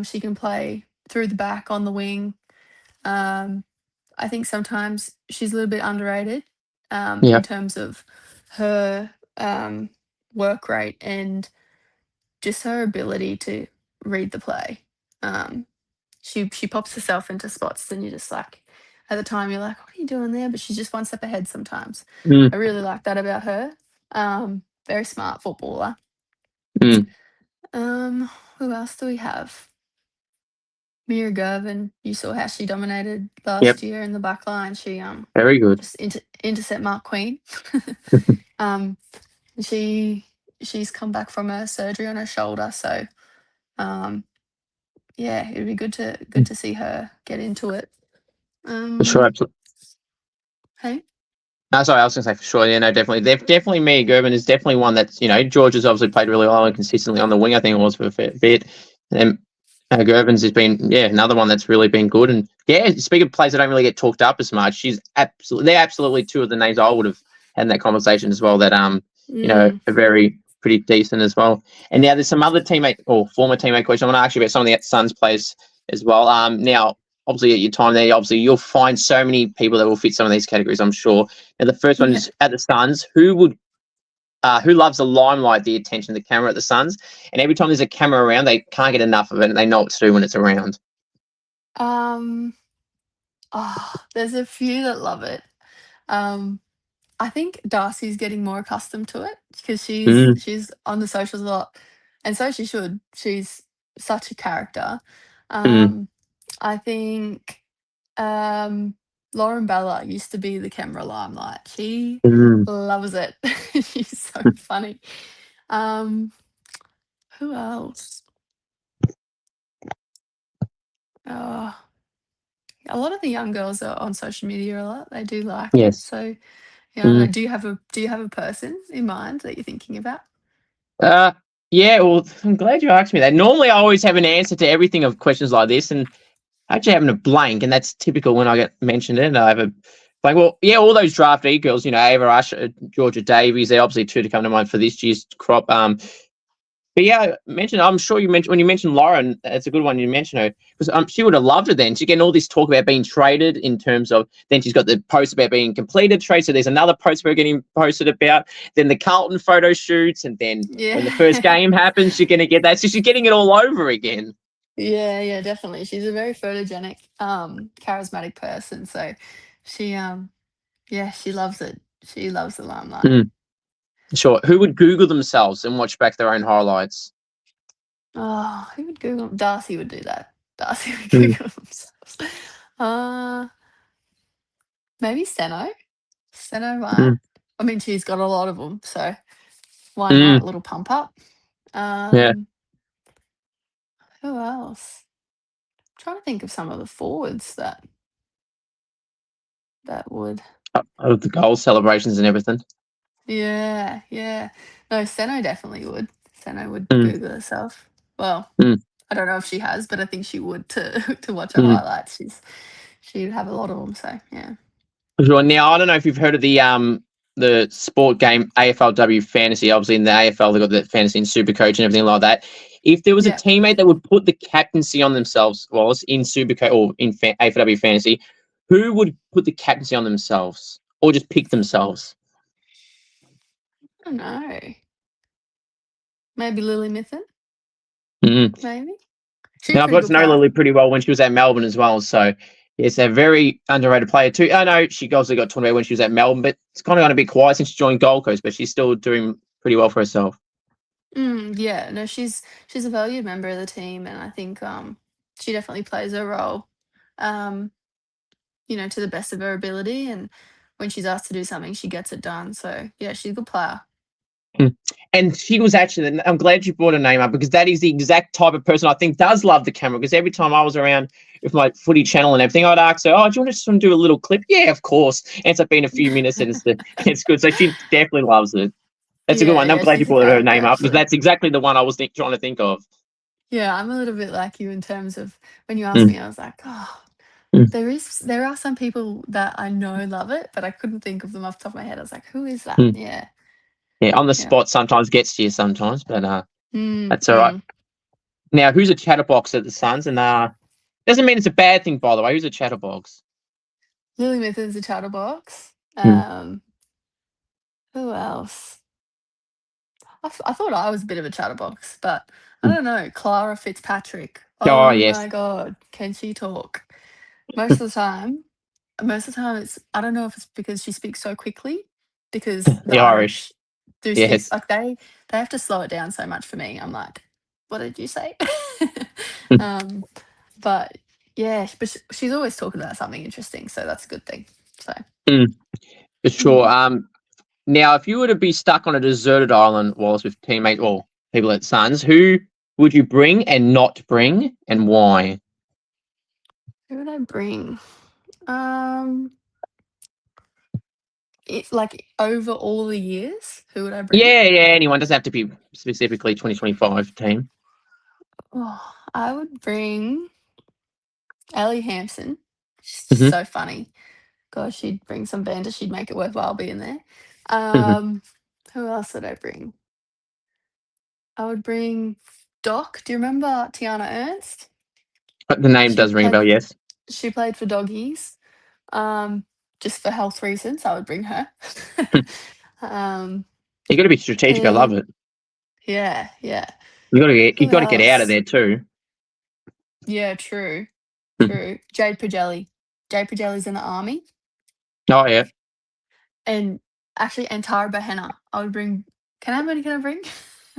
She can play through the back on the wing. Um, I think sometimes she's a little bit underrated Yeah. in terms of her work rate and just her ability to read the play. Um, she pops herself into spots, and you're just like, at the time you're like, what are you doing there? But she's just one step ahead sometimes. Mm. I really like that about her. Very smart footballer. Mm. Um, who else do we have? Mira Gervin. You saw how she dominated Yep. last year in the back line. She Very good. just intercept Mark Queen. um, she she's come back from her surgery on her shoulder, so um, yeah, it'd be good to see her get into it. For sure. Um, Absolutely. hey, No, sorry, I was going to say for sure. Yeah, no, definitely. Definitely, Mia Gerben is definitely one that's, George has obviously played really well and consistently on the wing. I think it was for a fair bit. And Gervins has been, another one that's really been good. And yeah, speaking of players that don't really get talked up as much, they're absolutely two of the names I would have had in that conversation as well that, mm, are very pretty decent as well. And now there's some other teammate or former teammate question. I want to ask you about some of the Suns players as well. Now, obviously at your time there, obviously you'll find so many people that will fit some of these categories, I'm sure. Now, the first one yeah. is at the Suns. Who loves the limelight, the attention, the camera at the Suns? And every time there's a camera around, they can't get enough of it, and they know what to do when it's around. Um, there's a few that love it. Um, I think Darcy's getting more accustomed to it because she's Mm, she's on the socials a lot, and so she should. She's such a character. mm, Um, I think um, Lauren Bella used to be the camera limelight. She mm. loves it. She's so funny. Um, who else? Oh, a lot of the young girls are on social media a lot. They do like it. Yes. So yeah, I don't know. Mm. Do you have a person in mind that you're thinking about? Uh, yeah, well, I'm glad you asked me that. Normally, I always have an answer to everything of questions like this, and I actually having a blank, and that's typical when I get mentioned it. I have a blank. Well, yeah, all those draftee girls, Ava Usher, Georgia Davies, they're obviously two to come to mind for this year's crop. But yeah, I'm sure you mentioned when you mentioned Lauren, it's a good one. You mentioned her because she would have loved it. Then she's getting all this talk about being traded in terms of. Then she's got the post about being completed trade. So there's another post we're getting posted about. Then the Carlton photo shoots, and then when the first Yeah. game happens, you're going to get that. So she's getting it all over again. Yeah, definitely. She's a very photogenic, charismatic person. So she, yeah, she loves it. She loves the limelight. Mm, sure. Who would Google themselves and watch back their own highlights? Oh, who would Google? Darcy would do that. Darcy would Mm, Google themselves. Uh, maybe Steno. Steno might. mm, I mean, she's got a lot of them, so why not? mm, A little pump up. yeah. Um, who else? Trying to think of some of the forwards that would. Of the goal celebrations and everything. Yeah. No, Steno definitely would. Steno would Mm, Google herself. Well, mm, I don't know if she has, but I think she would to to watch her mm. highlights. She'd have a lot of them. So yeah. Sure. Now I don't know if you've heard of the sport game AFLW fantasy. Obviously in the AFL they've got the fantasy and super coach and everything like that. If there was a Yeah. teammate that would put the captaincy on themselves, Wallace, in super coach or in AFLW fantasy, who would put the captaincy on themselves or just pick themselves? I don't know. Maybe Lily Mithen. Mm. Maybe she's a Now I've pretty got to good know player. Lily pretty well when she was at Melbourne as well. So it's a very underrated player too. I know she also got talked about when she was at Melbourne, but it's kind of gone a bit quiet since she joined Gold Coast, but she's still doing pretty well for herself. Yeah. No, she's a valued member of the team, and I think she definitely plays her role. Um, to the best of her ability, and when she's asked to do something, she gets it done. So yeah, she's a good player. Mm. And she was actually, I'm glad you brought her name up because that is the exact type of person I think does love the camera. Because every time I was around with my footy channel and everything, I'd ask her, "Oh, do you want to just do a little clip?" Yeah, of course. Ends up being a few minutes and it's good. So she definitely loves it. That's a good one. I'm Yeah, glad you she's a brought her character name up because actually. that's exactly the one I was trying to think of. Yeah, I'm a little bit like you in terms of when you asked Mm, me, I was like, oh, mm, there are some people that I know love it, but I couldn't think of them off the top of my head. I was like, who is that? mm. Yeah, Yeah, on the yeah. spot sometimes gets to you sometimes, but Mm, that's all right. mm. Now, who's a chatterbox at the Suns? And doesn't mean it's a bad thing, by the way. Who's a chatterbox? Lily Mithen's a chatterbox. Mm, Who else? I thought I was a bit of a chatterbox, but I mm. don't know. Clara Fitzpatrick. Oh, Oh yes. my God, can she talk? Most of the time, it's I don't know if it's because she speaks so quickly, because the The Irish. Irish do speak Yes. like they have to slow it down so much for me. I'm like, "What did you say?" Mm, Um, but yeah, but she's always talking about something interesting, so that's a good thing. So, mm, for sure. mm, Now, if you were to be stuck on a deserted island, Wallace, with teammates or people at Suns, who would you bring and not bring, and why? who would I bring? Um, like over all the years, who would I bring? Yeah. Anyone doesn't have to be specifically 2025 team. Oh, I would bring Ellie Hampson. She's Hmm. so funny. God, she'd bring some banter. She'd make it worthwhile being there. Hmm. Who else would I bring? I would bring Doc. Do you remember Tiana Ernst? But the name She does ring a played. bell. Yes. She played for doggies. Um, just for health reasons, I would bring her. um, You got to be strategic. I love and it. yeah. You Who got to get out of else? there too. Yeah, true, Mhm. true. Jade Pagelli. Jade Pagelli's in the army, Oh yeah. and and Tara Bahenna. I would bring. How many can I bring?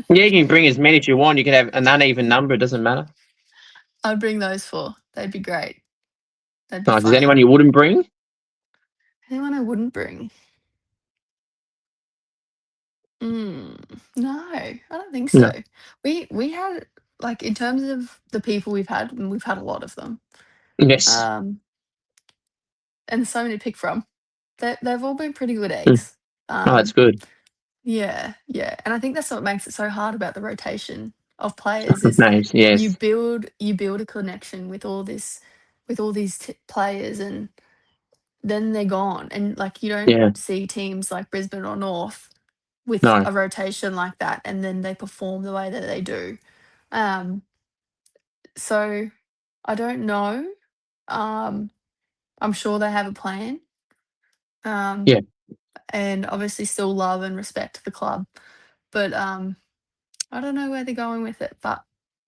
Yeah, you can bring as many as you want. You can have an uneven number. It doesn't matter. I'd bring those 4. They'd be great. They'd be Nice. Is anyone funny. you wouldn't bring? Anyone I wouldn't bring? No, I don't think so. No. We had, like, in terms of the people we've had, and we've had a lot of them, Yes. um, and there's so many to pick from. They've all been pretty good Mm. eggs. Oh, that's Um, good. yeah, and I think that's what makes it so hard about the rotation of players Good is names. Yes. you build a connection with all these players, and then they're gone, and, like, you don't Yeah. see teams like Brisbane or North. with No. a rotation like that, and then they perform the way that they do. Um, so I don't know. Um, I'm sure they have a plan. Um, Yeah. and obviously still love and respect the club. But I don't know where they're going with it, but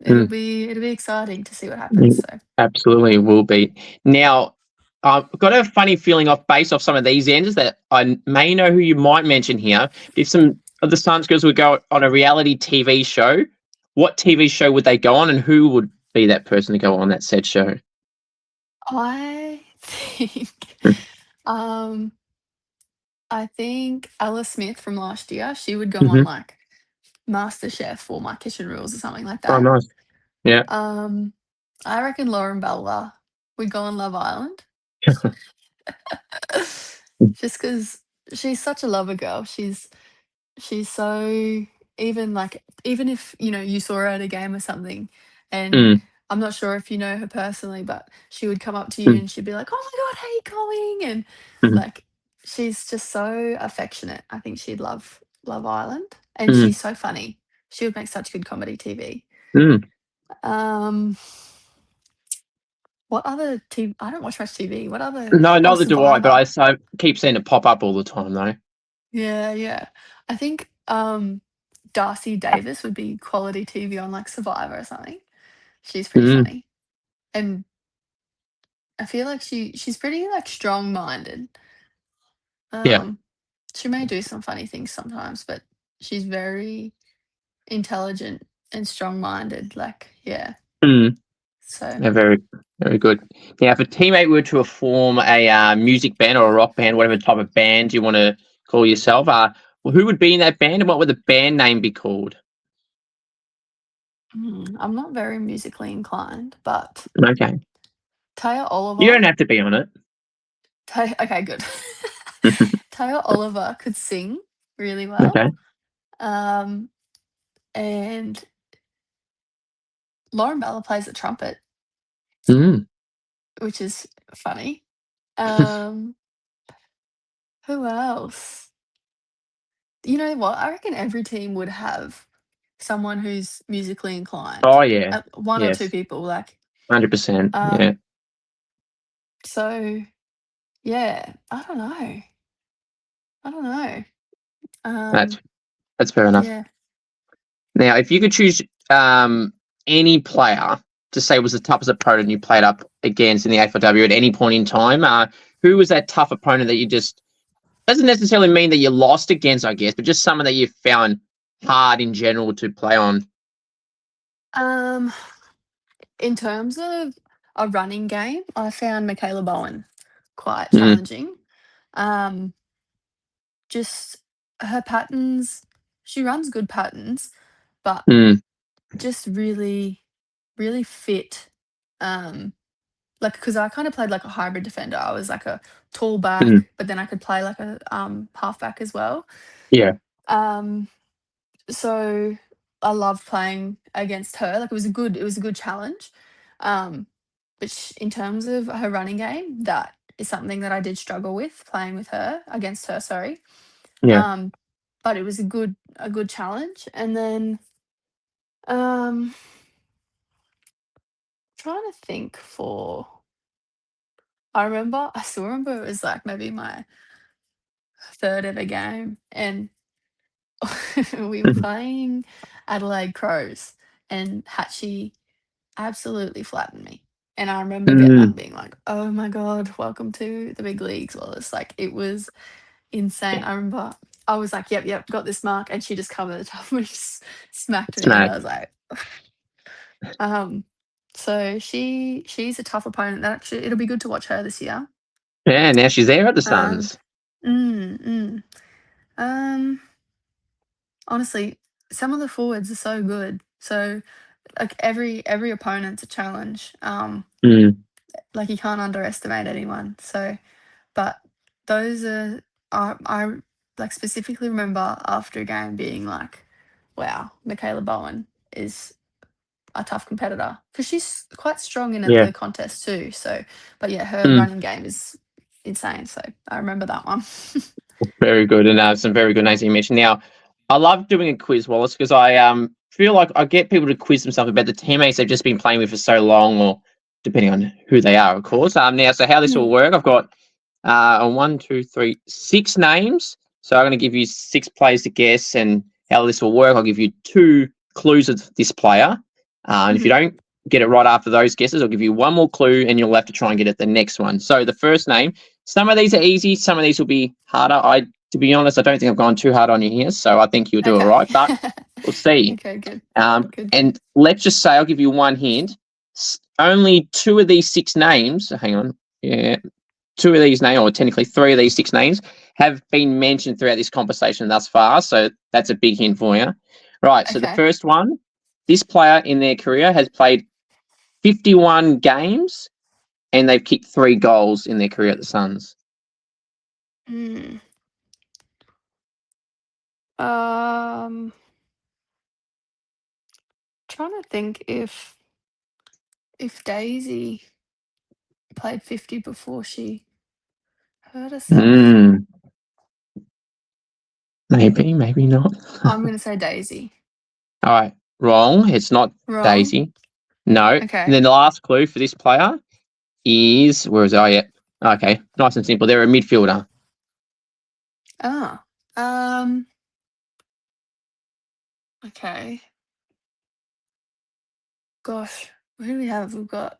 Mm. it'll be exciting to see what happens. Mm, So absolutely will be. Now, I've got a funny feeling based off some of these ends that I may know who you might mention here. If some of the Suns girls would go on a reality TV show, what TV show would they go on, and who would be that person to go on that said show? I think Mm. um I think Ella Smith from last year, she would go on Mm-hmm. like MasterChef or My Kitchen Rules or something like Oh, that. nice. Yeah. Um, I reckon Lauren Bella would go on Love Island. Just because she's such a lover girl. She's so even if, you saw her at a game or something, and Mm, I'm not sure if you know her personally, but she would come up to you mm, and she'd be like, "Oh my god, how you going?" And, mm, like, she's just so affectionate. I think she'd love Love Island, and mm, she's so funny. She would make such good comedy TV. mm. Um, what other TV? I don't watch much TV. What other No, Oh, neither do I, but Survivor. I keep seeing it pop up all the time, though. Yeah, yeah. I think, Darcy Davis would be quality TV on, like, Survivor or something. She's pretty Mm, funny, and I feel like she's pretty, like, strong-minded. yeah. Um, she may do some funny things sometimes, but she's very intelligent and strong-minded, like, yeah. Mm. So, Yeah, very, very good. Now, if a teammate were to form a music band or a rock band, whatever type of band you want to call yourself, well, who would be in that band, and what would the band name be called? I'm not very musically inclined, but Okay. Taya You Oliver don't have to be on it. Tay okay, good. Taya Oliver could sing really well, Okay. um, and Lauren Bella plays the trumpet, Mm. which is funny. Um, who else? You know what? I reckon every team would have someone who's musically inclined. Oh, yeah. One or two Yes. people, like, 100%. Yeah. um, so yeah, I don't know. I don't know. That's Um, that's fair enough. yeah. Now, if you could choose any player to say was the toughest opponent you played up against in the AFLW at any point in time, who was that tough opponent that you just doesn't necessarily mean that you lost against, I guess, but just someone that you found hard in general to play on? Um, in terms of a running game, I found Michaela Bowen quite Mm, challenging. Um, just her patterns, she runs good patterns, but mm, just really, really fit. Um, like, because I kind of played like a hybrid defender. I was like a tall mm, back, but then I could play like a halfback as well. yeah. Um, so I loved playing against her. Like, it was a good challenge. Um, but in terms of her running game, that is something that I did struggle with playing with her against her. Sorry. Yeah. Um, but it was a good challenge. And then um, trying to think for. I still remember it was like maybe my third ever game, and we were Mhm. playing Adelaide Crows, and Hatchie absolutely flattened me. And I remember getting up Mm, and being like, "Oh my god, welcome to the big leagues, Wallace." Like, it was insane. I remember I was like, "Yep, yep, got this mark," and she just covered the top and just smacked me, and smack. I was like, um, so she's a tough opponent. That actually it'll be good to watch her this year. Yeah, now she's there at the Um, Suns. mm, mm. Um, honestly, some of the forwards are so good. So, like, every opponent's a challenge. Mm, Like, you can't underestimate anyone. So, but those I like specifically remember after a game being like, wow, Michaela Bowen is a tough competitor because she's quite strong in yeah. the contest too. So, but yeah, her Mm, running game is insane. So I remember that one. very good. And some very good names that you mentioned. Now, I love doing a quiz, Wallace, because I feel like I get people to quiz themselves about the teammates they've just been playing with for so long, or depending on who they are, of course. Now, so how this will work, I've got 1, 2, 3, 6 names. So I'm going to give you 6 players to guess, and how this will work, I'll give you 2 clues of this player. And if you don't get it right after those guesses, I'll give you 1 more clue, and you'll have to try and get it the next one. So the first name, some of these are easy, some of these will be harder. To be honest, I don't think I've gone too hard on you here, so I think you'll do it right, but we'll see. Okay, good. And let's just say, I'll give you one hint. Only 2 of these 6 names, hang on, 2 of these names, or technically 3 of these 6 names, have been mentioned throughout this conversation thus far, so that's a big hint for you. Right, so the first one, this player in their career has played 51 games, and they've kicked 3 goals in their career at the Suns. Trying to think if Daisy played 50 before she hurt herself. Maybe, maybe not. I'm going to say Daisy. All right, wrong. It's not Daisy. No. Okay. And then the last clue for this player is, where is it? Oh, yeah. Okay, nice and simple. They're a midfielder. Okay. Gosh, who do we have? We've got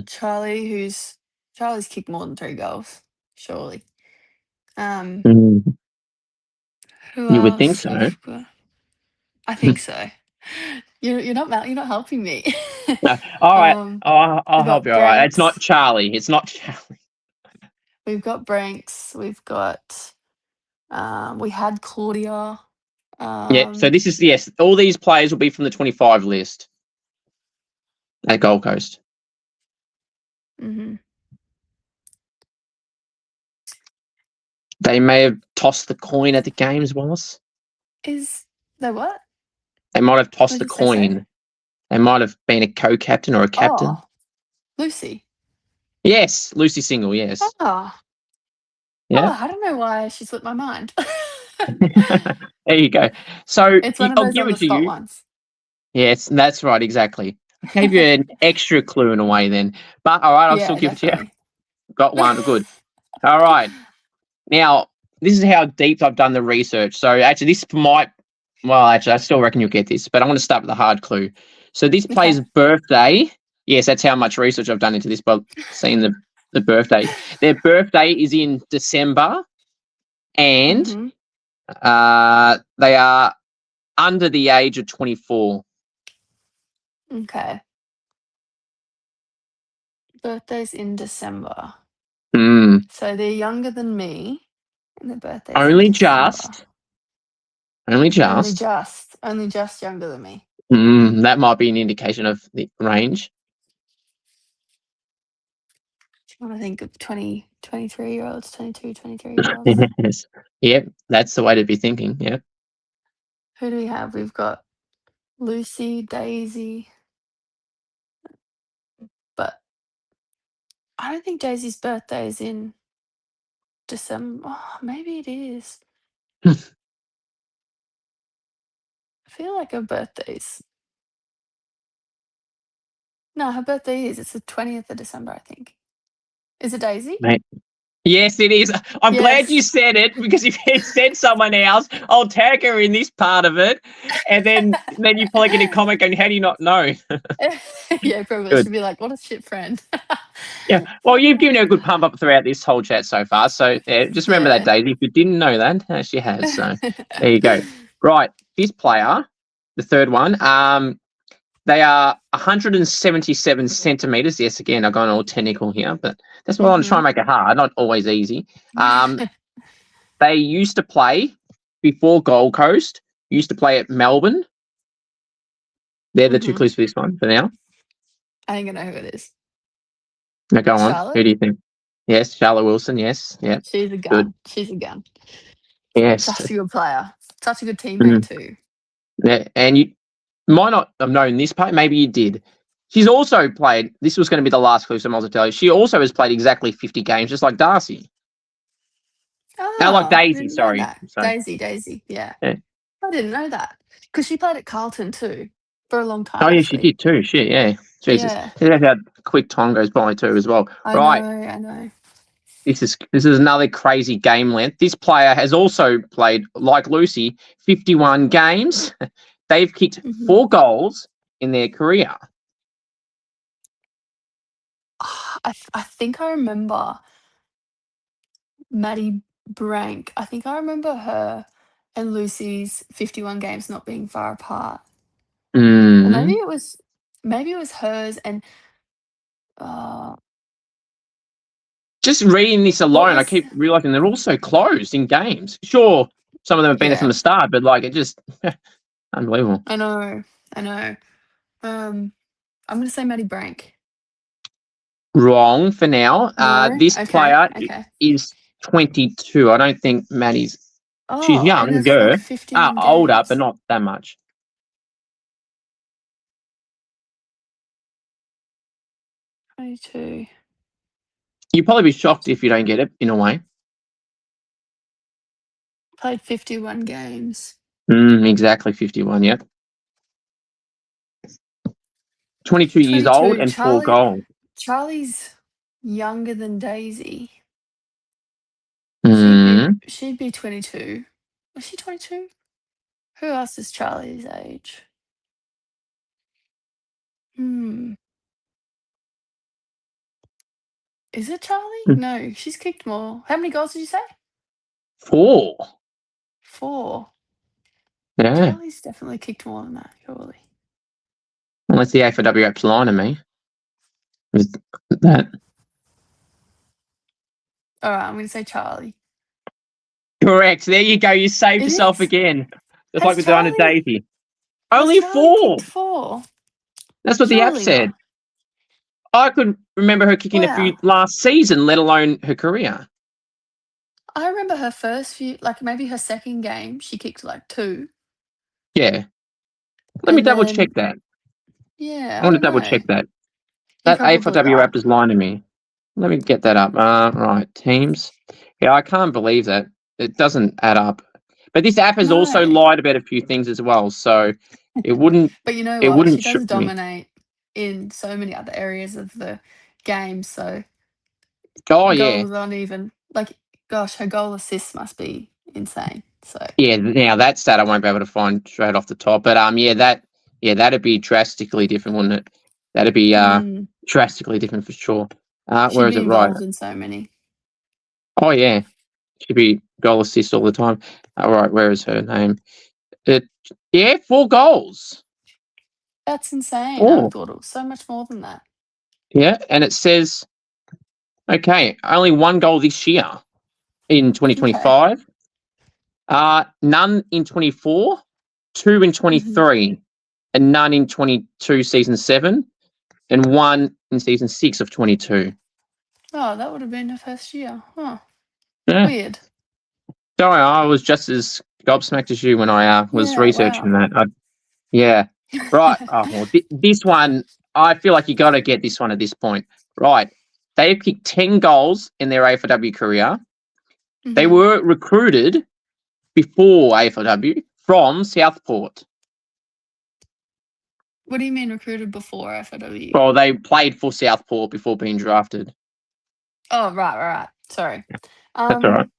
Charlie, Charlie's kicked more than 3 goals, surely. Who You would think else so. we've got? I think so. You're not helping me. No. All right. I'll help you. All right. It's not Charlie. It's not Charlie. We've got Branks. We've got we had Claudia. Yeah. So this is, yes, all these players will be from the 25 list at Gold Coast. They may have tossed the coin at the games, Wallace. Is they what? They might have tossed the coin. They might have been a co-captain or a captain. Oh, Lucy. Yes, Lucy Single, yes. Oh. Yeah. Oh, I don't know why she slipped my mind. There you go. So it's one of I'll those give on it the to spot you. ones. Yes, that's right, exactly. I gave you an extra clue in a way then. But all right, I'll still give it to you. Got one, good. All right. Now, this is how deep I've done the research. So actually, this might, well, actually, I still reckon you'll get this, but I'm going to start with the hard clue. So this player's birthday, yes, that's how much research I've done into this, but seeing the birthday. Their birthday is in December, and they are under the age of 24. Okay. Birthday's in December. So they're younger than me, and their birthday's only just younger than me. That might be an indication of the range. I want to think of 23-year-olds, 22, 23-year-olds. Yes. Yep, that's the way to be thinking. Yep. Who do we have? We've got Lucy, Daisy, but I don't think Daisy's birthday is in December. Oh, maybe it is. I feel like her birthday's... No, her birthday is. It's the 20th of December, I think. Is it Daisy? Mate. Yes, it is. I'm glad you said it, because if you said someone else, I'll tag her in this part of it, and then you probably get a comment going, how do you not know? Yeah, probably. Good. She'd be like, what a shit friend. Yeah, well, you've given her a good pump up throughout this whole chat so far, so just remember that, Daisy. If you didn't know that, she has, so there you go. Right, this player, the third one, they are 177 centimetres. Yes, again, I've gone all technical here, but that's why I'm trying to make it hard, not always easy. They used to play, before Gold Coast, used to play at Melbourne. They're the 2 clues for this one for now. I think I know who it is. Now go on. Charlotte? Who do you think? Yes, Charlotte Wilson, yes. Yeah. She's a gun. Good. She's a gun. Yes. Such a good player. Such a good teammate too. Yeah, and you might not have known this part, maybe you did. She's also played, this was going to be the last clue, so I might as well tell you, she also has played exactly 50 games, just like Darcy. Oh, like Daisy, sorry. Daisy, yeah. I didn't know that because she played at Carlton too for a long time. Oh, yeah, actually. she did too. Shit, yeah. Jesus. Yeah. That's how quick time goes by too as well. I Right. know. This is another crazy game length. This player has also played, like Lucy, 51 games. They've kicked 4 goals in their career. I think I remember Maddie Brank. I think I remember her and Lucy's 51 games not being far apart. Or maybe Mm. it was hers and uh Just reading this what alone, I was keep realizing they're all so close in games. Sure, some of them have been there from yeah, the start, but like it just unbelievable. I know. I'm gonna say Maddie Brank. Wrong for now. No? This Okay, player okay. is 22. I don't think Maddie's. She's Oh, and it's like younger, 51 older, but games. not that much. 22. You'd probably be shocked if you don't get it, in a way. Played 51 games. Exactly 51, yep. 22 years old 22. and 4 goals. Charlie's younger than Daisy. Mm. She'd be 22. Was she 22? Who else is Charlie's age? Hmm. Is it Charlie? No, she's kicked more. How many goals did you say? 4. 4. Yeah. Charlie's definitely kicked more than that, surely. Unless the AFLW app's lying to me. With that. All right, I'm going to say Charlie. Correct. There you go. You saved It yourself is? again. Just like Has with the under Charlie Daisy. has Only Charlie 4. kicked 4? That's what the app Surely said. not. I could remember her kicking a few Wow. last season, let alone her career. I remember her first few, like maybe her second game, she kicked like 2. Yeah. Let me And double check then, that. yeah, I I want to don't double know. check that. You're That probably AFLW right. app is lying to me. Let me get that up. Right. Teams. Yeah, I can't believe that. It doesn't add up. But this app has also No. lied about a few things as well. So it wouldn't But you know it what? She wouldn't does shock me. dominate in so many other areas of the game. So Oh yeah. goals aren't even like, gosh, her goal assist must be insane. So Yeah, now that stat I won't be able to find straight off the top. But that'd be drastically different, wouldn't it? That'd be drastically different for sure. Where she'd is be it? Right. involved in so many. Oh yeah. Should be goal assist all the time. All right, where is her name? Yeah, 4 goals. That's insane. I would have 4. thought it was so much more than that. Yeah, and it says okay, only 1 goal this year in Okay. 2025. None in 24, 2 in 23, and none in 22 season 7, and 1 in season 6 of 22. Oh, that would have been her first year. Huh. Yeah. Weird. Don't worry, I was just as gobsmacked as you when I was Yeah, researching wow. that. Yeah. Right. Oh, well, this one, I feel like you got to get this one at this point. Right. They've kicked 10 goals in their AFLW career. They were recruited before AFLW from Southport. What do you mean recruited before FLW? Well, they played for Southport before being drafted. Oh, right. Sorry. That's all right.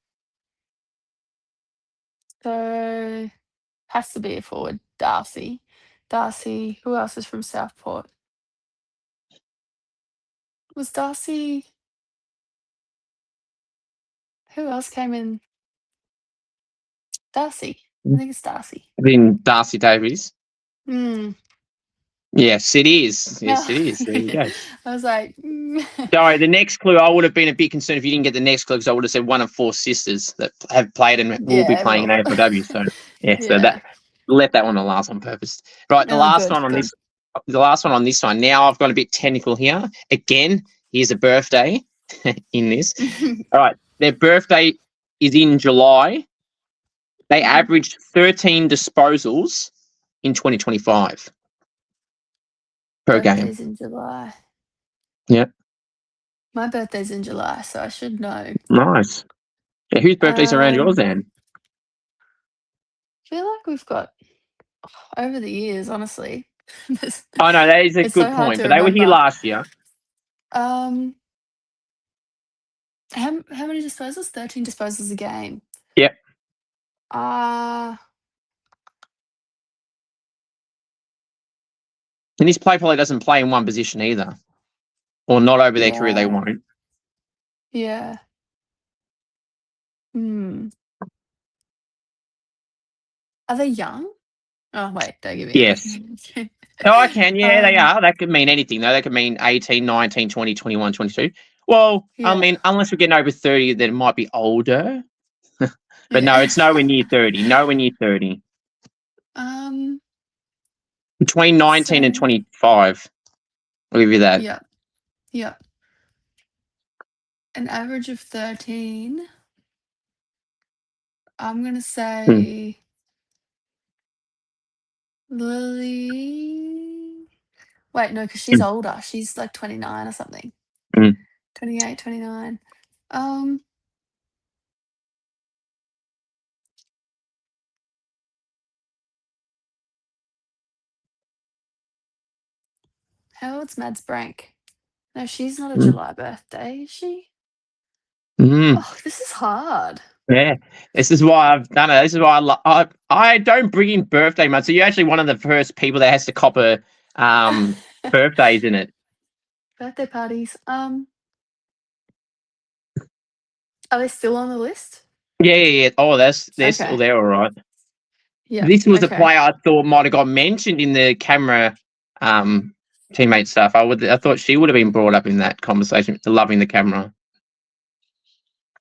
So has to be a forward. Darcy. Who else is from Southport? Was Darcy who else came in? Darcy. I think it's Darcy. Then Darcy Davies. Hmm. Yes, it is. Yes, No. it is. There you go. I was like, Sorry, the next clue, I would have been a bit concerned if you didn't get the next clue because I would have said one of 4 sisters that have played and will be yeah, playing in well, AFLW. So, yeah, so yeah. that let that one last on purpose. Right, the Oh, last good, one on good. this one. Now I've got a bit technical here. Again, here's a birthday in this. All right, their birthday is in July. They averaged 13 disposals in 2025 per game. Birthday's in July. Yep. My birthday's in July, so I should know. Nice. Yeah, whose birthday's around yours then? feel like we've got over the years, honestly. Oh no, that is a It's so good hard point. to But they were here remember. last year. Um, how many disposals? 13 disposals a game. Yep. Uh And this play probably doesn't play in one position either, or not over their career. They yeah, won't. yeah. Hmm. Are they young? Oh wait, don't give me a Yes. question. Oh, I can. Yeah, they um, are. That could mean anything, though. That could mean 18, 19, 20, 21, 22. Well, I yeah, mean, unless we're getting over 30, then it might be older. But no, yeah. it's nowhere near 30. Nowhere near 30. um, Between 19 and so 25. I'll give you that. yeah, yeah. An average of 13. I'm gonna Mm, say Lily. Wait, no, because she's mm, older. She's like 29 or something. mm. 28, 29. Um, how old's Mads Brank? No, she's not a Mm, July birthday, is she? mm. Oh, this is hard. Yeah, this is why I've done it. This is why I don't bring in birthday months. So you're actually one of the first people that has to copper birthdays in it. Birthday parties. Are they still on the list? Yeah, yeah, yeah. Oh, they're still Okay. there, all right. Yep. This was a Okay. player I thought might have got mentioned in the camera um, teammate stuff. I thought she would have been brought up in that conversation, loving the camera.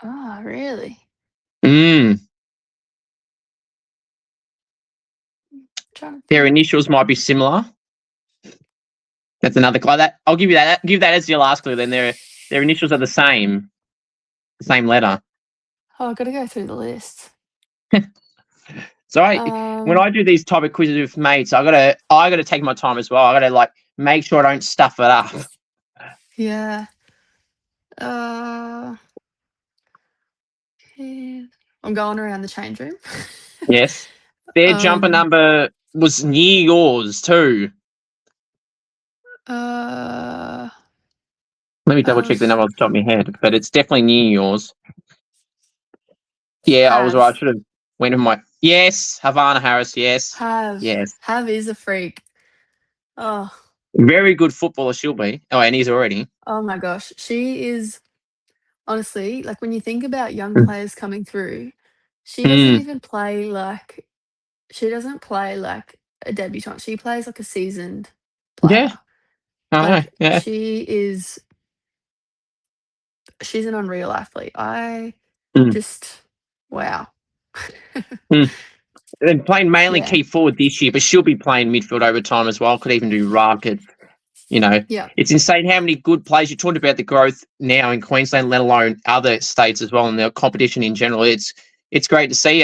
Ah, really? Mm. Trying to Their think. initials might be similar. That's another clue. That I'll give you that. Give that as your last clue. Then their initials are the same letter. Oh, I've got to go through the list. So when Um, I do these type of quizzes with mates, I gotta take my time as well. I gotta like make sure I don't stuff it up. yeah. Uh, yeah. I'm going around the change room. Yes, their jumper um, number was near yours too. uh, Let me double oh, check the number off the top of my head, but it's definitely near yours. Yeah, I was right. I Have. should have went with my yes, Havana Harris. Yes, Have. yes, Have is a freak. Oh, very good footballer she'll be. Oh, and he's already. oh my gosh. She is honestly, like when you think about young Mm. players coming through, Mm. she doesn't play like a debutante. She plays like a seasoned Yeah, player. I know. Like Yeah. she's an unreal athlete. I Mm. just wow. Mm. And playing mainly Yeah. key forward this year, but she'll be playing midfield over time as well. Could even do ruck. You know, Yeah. it's insane how many good players. You talked about the growth now in Queensland, let alone other states as well, and the competition in general. It's great to see.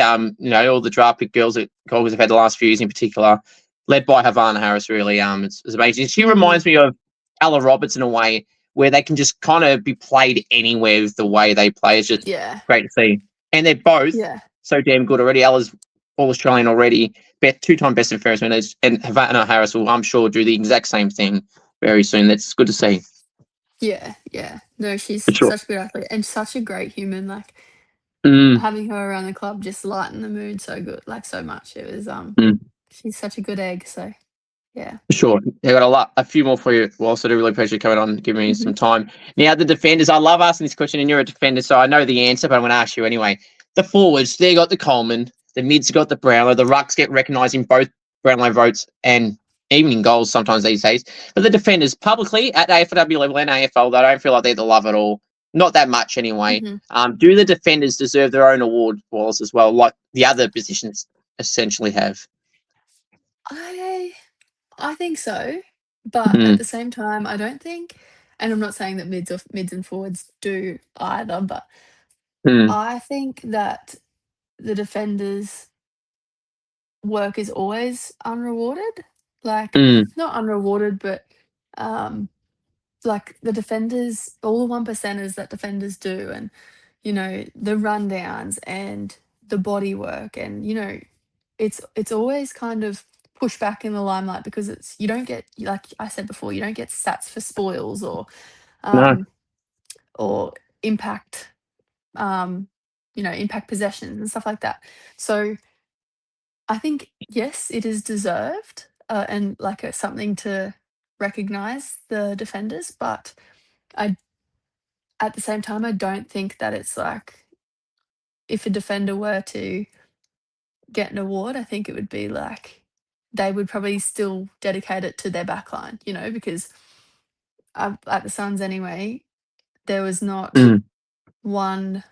All the draft pick girls that Golders have had the last few years in particular, led by Havana Harris. Really, it's amazing. She Mm, reminds me of Ella Roberts in a way where they can just kind of be played anywhere with the way they play. It's just yeah. great to see, and they're both Yeah. so damn good already. Ella's all Australian already, two-time best and fairest winners, and Havana Harris will, I'm sure, do the exact same thing very soon. That's good to see. Yeah. Yeah. No, she's For sure. such a good athlete and such a great human. Like Mm, having her around the club just lightened the mood so good, like so much. It was mm, she's such a good egg. So yeah. for sure. I got a few more for you. Well, so I do really appreciate you coming on and giving me Hmm. some time. Now, the defenders, I love asking this question, and you're a defender, so I know the answer, but I'm going to ask you anyway. The forwards, they got the Coleman, the mids got the Brownlow, the rucks get recognised in both Brownlow votes and even in goals sometimes these days. But the defenders, publicly at AFLW level and AFL, they don't feel like they're the love at all. Not that much anyway. Hmm. Do the defenders deserve their own award, Wallace, as well, like the other positions essentially have? I I think so, but at Mm, the same time, I don't think, and I'm not saying that mids and forwards do either, but mm, I think that the defenders' work is always unrewarded. Like, mm, not unrewarded, but um, like the defenders, all the one percenters that defenders do, and the rundowns and the body work, and it's always kind of pushed back in the limelight because you don't get, like I said before, you don't get stats for spoils No. um, or impact, impact possessions and stuff like that. So I think yes, it is deserved, and like something to recognize the defenders, but I at the same time I don't think that it's like if a defender were to get an award, I think it would be like they would probably still dedicate it to their backline, because at the Suns anyway, there was not Mm, one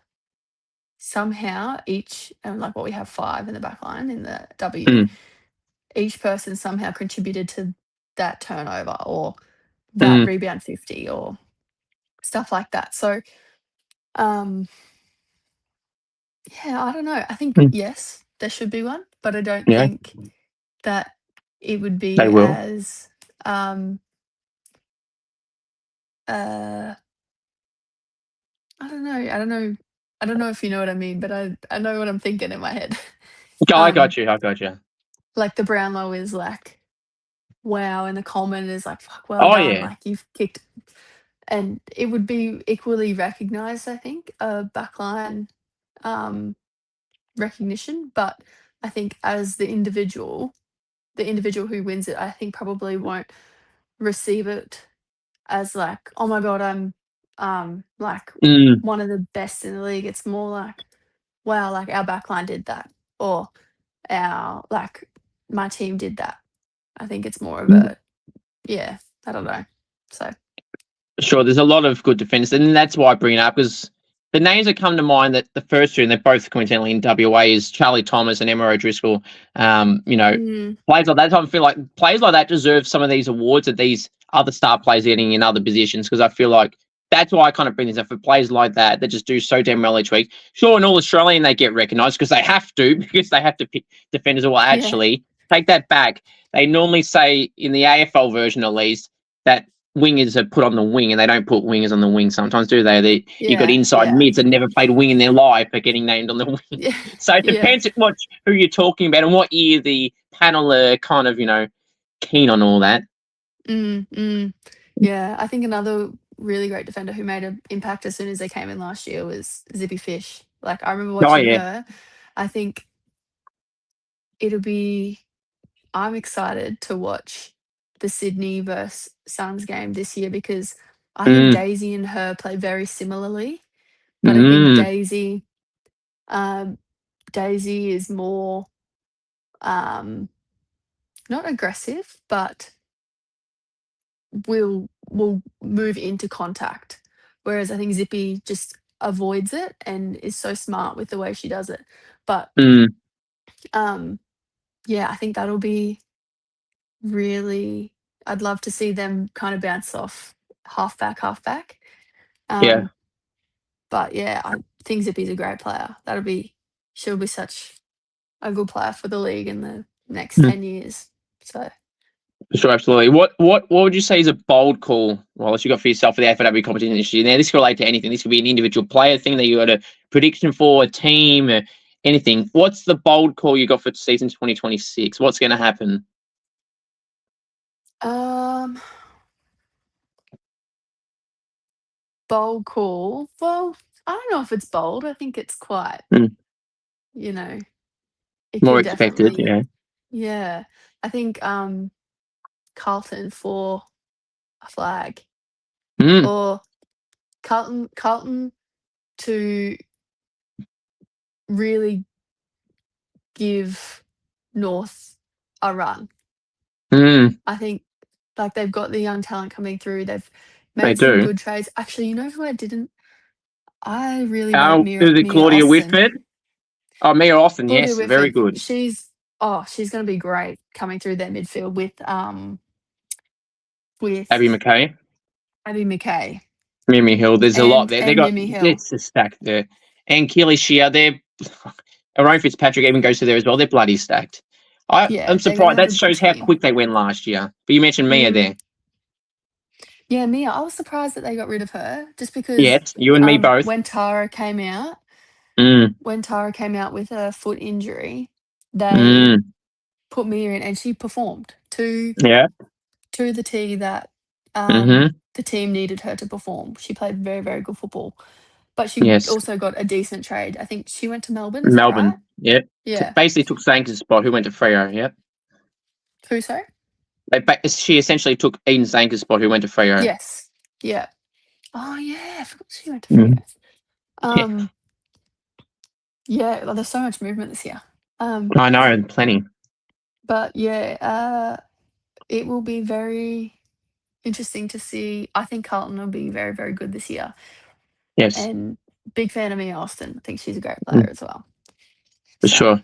somehow each, and like what we have five in the backline in the W, mm, each person somehow contributed to that turnover or that mm, rebound 50 or stuff like that. So, um, yeah, I don't know. I think, mm. yes, there should be one, but I don't Yeah, think that it would they be will. as, uh, I don't know. I don't know. I don't know if you know what I mean, but I know what I'm thinking in my head. Okay, I um, got you. I got you. like the Brownlow is like, wow, and the Coleman is like, fuck, well Oh done. yeah. Like you've kicked, and it would be equally recognised, I think, a backline um, recognition. But I think as the individual who wins it, I think probably won't receive it as like, oh my god, I'm like Mm, one of the best in the league. It's more like, wow, like our backline did that, or our like my team did that. I think it's more of mm. a, yeah, I don't know. So Sure, there's a lot of good defenders, and that's why I bring it up because the names that come to mind that the first two, and they're both coincidentally in WA, is Charlie Thomas and Emma O'Driscoll. mm, Players like that. I feel like players like that deserve some of these awards that these other star players are getting in other positions because I feel like that's why I kind of bring this up for players like that that just do so damn well each week. Sure, in All Australian they get recognised because they have to because they have to pick defenders. Well, yeah, actually, take that back. They normally say in the AFL version at least that wingers are put on the wing, and they don't put wingers on the wing sometimes, do they? You got yeah, inside yeah, mids that never played wing in their life but getting named on the wing. yeah, So it yeah. depends what who you're talking about and what year the panel are kind of keen on all that. Mm, mm. Yeah, I think another really great defender who made an impact as soon as they came in last year was Zippy Fish. Like I remember Oh watching yeah. her. I think it'll be I'm excited to watch the Sydney versus Suns game this year because I think Mm, Daisy and her play very similarly, but I think mm, Um, Daisy is more um, not aggressive, but will move into contact. Whereas I think Zippy just avoids it and is so smart with the way she does it. But mm, um, yeah, I think that'll be really. I'd love to see them kind of bounce off halfback, halfback. yeah. Um, but yeah, I think Zippy's a great player. She'll be such a good player for the league in the next Mm. 10 years. So. Sure, absolutely. What would you say is a bold call, Wallace, you got for yourself for the AFLW competition this year? Now, this could relate to anything. This could be an individual player thing that you got a prediction for, a team, anything. What's the bold call you got for season 2026? What's going to happen? Um, Bold call. Well, I don't know if it's bold. I think it's quite, Mm, you know, it more could expected, definitely, yeah. yeah. I think Carlton for a flag, Mm, or Carlton to really give North a run. mm, I think like they've got the young talent coming through. They've they made some do. good trades. Actually, you know who I didn't? I really rate Is it Mia Claudia Austin. Whitford? Oh, Mia Austin, Claudia yes, very Whitford, good. she's gonna be great coming through their midfield with Abby McKay, Abby McKay Mimi Hill. There's a lot and there. They and got Mimi Hill. it's a stack there. And Keely Shear, they're Aaron Fitzpatrick even goes to there as well. They're bloody stacked. I'm Yeah, they're gonna surprised. have That a good shows how team. quick they went last year. But you mentioned Mia Mm. there. Yeah, Mia, I was surprised that they got rid of her just because Yes, you and me both. when Tara came out Mm, with a foot injury, they Mm. put Mia in, and she performed Yeah. to the T that Mm-hmm. the team needed her to perform. She played very, very good football, but she Yes. also got a decent trade. I think she went to Melbourne. Is that right? Melbourne. Yep. Yeah. Basically took Zanker's spot, who went to Freo. Yep. Who? Sorry. She essentially took Eden Zanker's spot, who went to Freo. Yes. Yeah. Oh yeah, I forgot she went to Mm. Freo. Yeah. Yeah. Well, there's so much movement this year. I know, plenty. But yeah, it will be very interesting to see. I think Carlton will be very, very good this year, Yes. and big fan of Mia Austin. I think she's a great player Mm. as well. For So sure.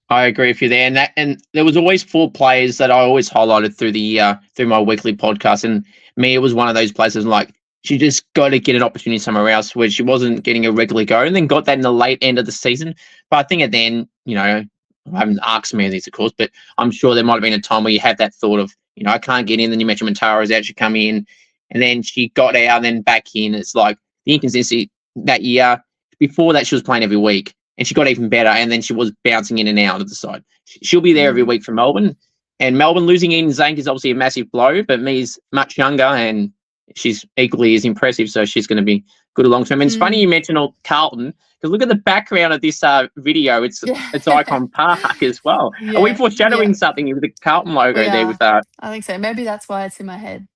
I agree with you there. And there was always 4 players that I always highlighted through my weekly podcast. And Mia was one of those players. Like, she just got to get an opportunity somewhere else where she wasn't getting a regular go, and then got that in the late end of the season. But I think at the end, I haven't asked Mia this, of course, but I'm sure there might have been a time where you had that thought of, I can't get in. Then you mentioned Montara's out, she come in, and then she got out and then back in. It's like the inconsistency that year. Before that, she was playing every week, and she got even better, and then she was bouncing in and out of the side. She'll be there every week for Melbourne, and Melbourne losing Eden Zank is obviously a massive blow, but Mia's much younger, and she's equally as impressive, so she's going to be good long term. And it's funny you mentioned Carlton, because look at the background of this video. It's yeah. Icon Park as well. Are we Yeah. foreshadowing something with the Carlton logo We there with are. I think so. Maybe that's why it's in my head.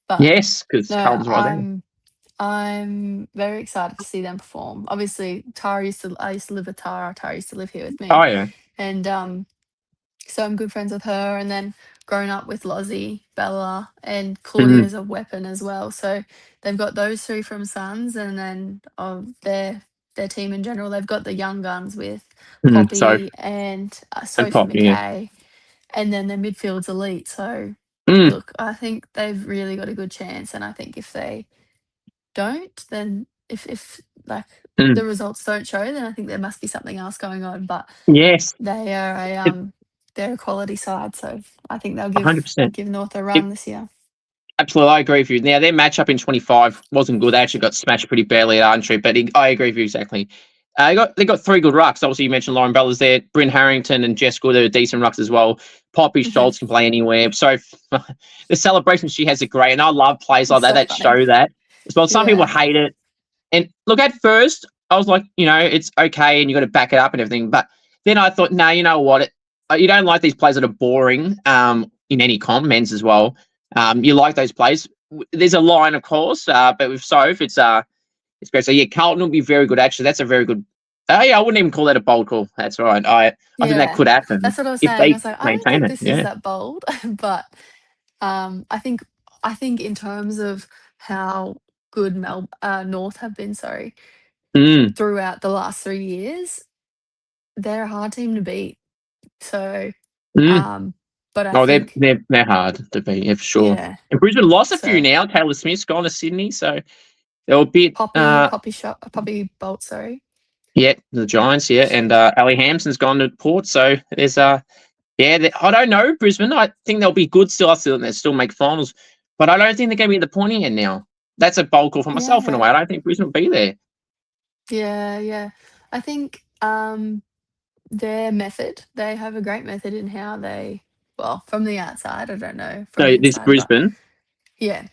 But yes, because no, Carlton's right there. I'm very excited to see them perform. Obviously, I used to live with Tara. Tara used to live here with me, Oh yeah. and so I'm good friends with her. And then grown up with Lozzie, Bella, and Claudia's a weapon as well. So they've got those 3 from Suns, and then their team in general. They've got the young guns with So Poppy and Sophie Poppy, yeah. McKay, and then their midfield's elite. So Mm, look, I think they've really got a good chance, and I think if they don't, then if like the mm. results don't show, then I think there must be something else going on. But Yes, they are they're a quality side, so I think they'll 100%. give North a run this year. Absolutely, I agree with you. Now, their matchup in 25 wasn't good. They actually got smashed pretty badly at Arntry, but I agree with you exactly. They got 3 good rucks. Obviously, you mentioned Lauren Bella's there. Bryn Harrington and Jess Good are decent rucks as well. Poppy Schultz can play anywhere. So the celebrations she has are great, and I love plays like It's so that funny. show that as well. Some people Yeah. hate it. And look, at first, I was like, it's okay, and you got to back it up and everything. But then I thought, no, you know what? You don't like these plays that are boring in any comp, men's as well. You like those plays. There's a line, of course, but with Soph, it's great. So yeah, Carlton will be very good. Actually, that's a very good. Yeah, I wouldn't even call that a bold call. That's right. I think that could happen That's what I was if saying. I they was like, I don't maintain think it. this is Yeah. that bold, but I think in terms of how good North have been, Mm, throughout the last 3 years, they're a hard team to beat. So, mm. but I Oh, they're think, they're they're hard to beat, yeah, for sure. yeah. And Brisbane lost a few So now. Taylor Smith's gone to Sydney, so they're a bit. Poppy Bolt, Yeah, the Giants, yeah, and Ali Hampson's gone to Port, so there's yeah. I don't know Brisbane. I think they'll be good still. I still think they'll still make finals, but I don't think they're going to be at the pointy end now. That's a bold call for myself in a Yeah, way. I don't think Brisbane will be there. yeah. I think their method, they have a great method in how well, from the outside, I don't know from the No, this inside, but Brisbane. yeah,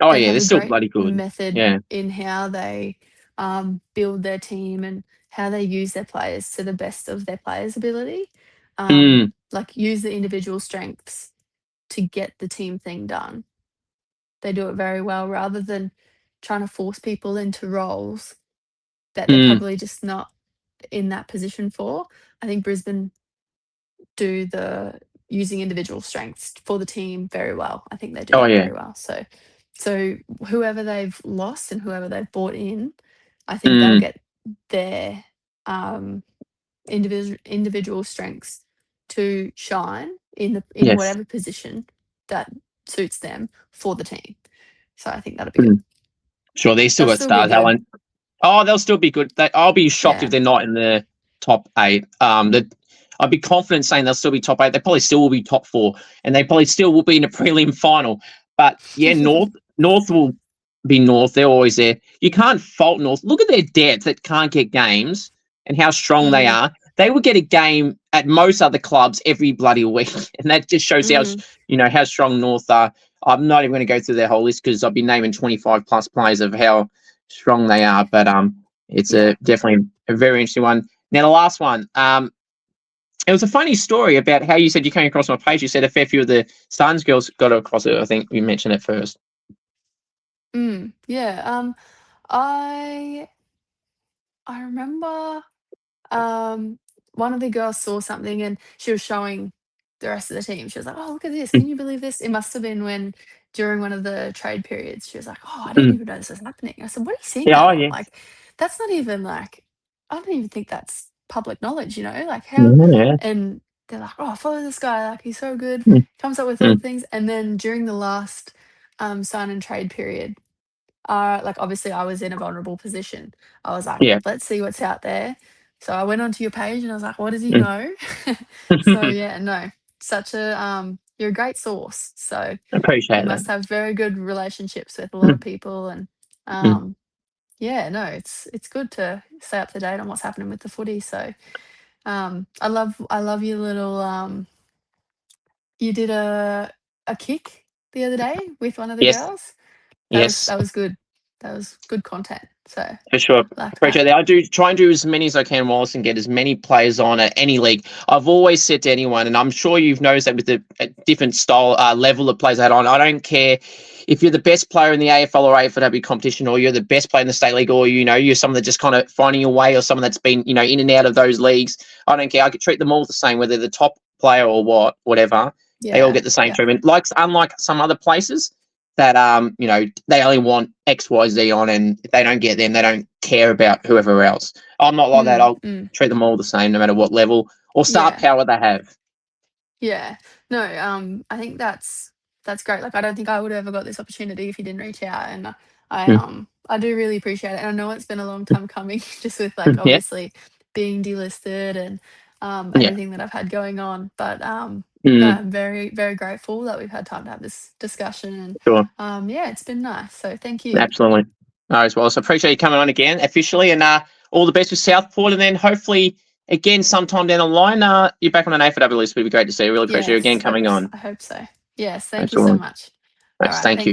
Oh they yeah, have they're a still great bloody good. method Yeah. in how they build their team and how they use their players to the best of their players' ability. Mm, Like use the individual strengths to get the team thing done. They do it very well rather than trying to force people into roles that they're mm, probably just not in that position for. I think Brisbane do the using individual strengths for the team very well. I think they do oh that yeah. very well. So whoever they've lost and whoever they've brought in, I think they'll Mm, get their individual strengths to shine in yes. whatever position that suits them for the team. So I think that'll be good. Mm. Sure, they still They'll got still be stars, good. Alan. Oh, they'll still be good. I'll be shocked if Yeah. they're not in the top 8. I'd be confident saying they'll still be top 8. They probably still will be top 4, and they probably still will be in a prelim final. But yeah, North will be North. They're always there. You can't fault North. Look at their depth that can't get games and how strong they Mm, are. They would get a game at most other clubs every bloody week, and that just shows how how strong North are. I'm not even going to go through their whole list because I've been naming 25 plus players of how strong they are, but it's definitely a very interesting one. Now the last one, it was a funny story about how you said you came across my page. You said a fair few of the Suns girls got across it. I think you mentioned it first. Yeah. I remember one of the girls saw something and she was showing the rest of the team. She was like, "Oh, look at this. Can you believe this?" It must have been when during one of the trade periods, she was like, "Oh, I didn't even know this was happening." I said, "What are you seeing Yeah, that oh on? yeah, Like, that's not even like, I don't even think that's public knowledge, like how." yeah, And they're like, "Oh, follow this guy. Like, he's so good. mm, Comes up with all mm, the things." And then during the last sign and trade period, like, obviously, I was in a vulnerable position. I was like, yeah. "Let's see what's out there." So I went onto your page and I was like, "What does he Mm. know?" So, yeah, no, such a, you're a great source. So you Appreciate that. must have very good relationships with a lot of Mm, people and, mm, yeah, no, it's good to stay up to date on what's happening with the footy. So, I love your little, you did a kick the other day with one of the yes, girls. That was yes. that was good. That was good content. So, For sure. like Appreciate that. that. I do try and do as many as I can, Wallace, and get as many players on at any league. I've always said to anyone, and I'm sure you've noticed that with the different style level of players I had on, I don't care if you're the best player in the AFL or AFLW competition, or you're the best player in the state league, or you're someone that just kind of finding your way, or someone that's been in and out of those leagues. I don't care. I could treat them all the same, whether they're the top player or whatever. They all Yeah, get the same yeah, treatment. Unlike some other places that they only want XYZ on, and if they don't get them, they don't care about whoever else. I'm not like that. I'll treat them all the same no matter what level or star yeah, power they have. yeah. No, I think that's great. Like, I don't think I would have ever got this opportunity if you didn't reach out, and Mm, I do really appreciate it. And I know it's been a long time coming, just with, like, yeah, obviously being delisted and yeah, everything that I've had going on. But no, mm, I'm very, very grateful that we've had time to have this discussion, and sure, yeah, it's been nice. So thank you. absolutely. All right, well, so appreciate you coming on again officially, and all the best with Southport, and then hopefully again sometime down the line, you're back on an AFLW list. Would be great to see. I really appreciate you again Yes, coming yes, on. I hope so. Yes, thank you so Excellent. much. All Thanks. right, Thank you. thanks.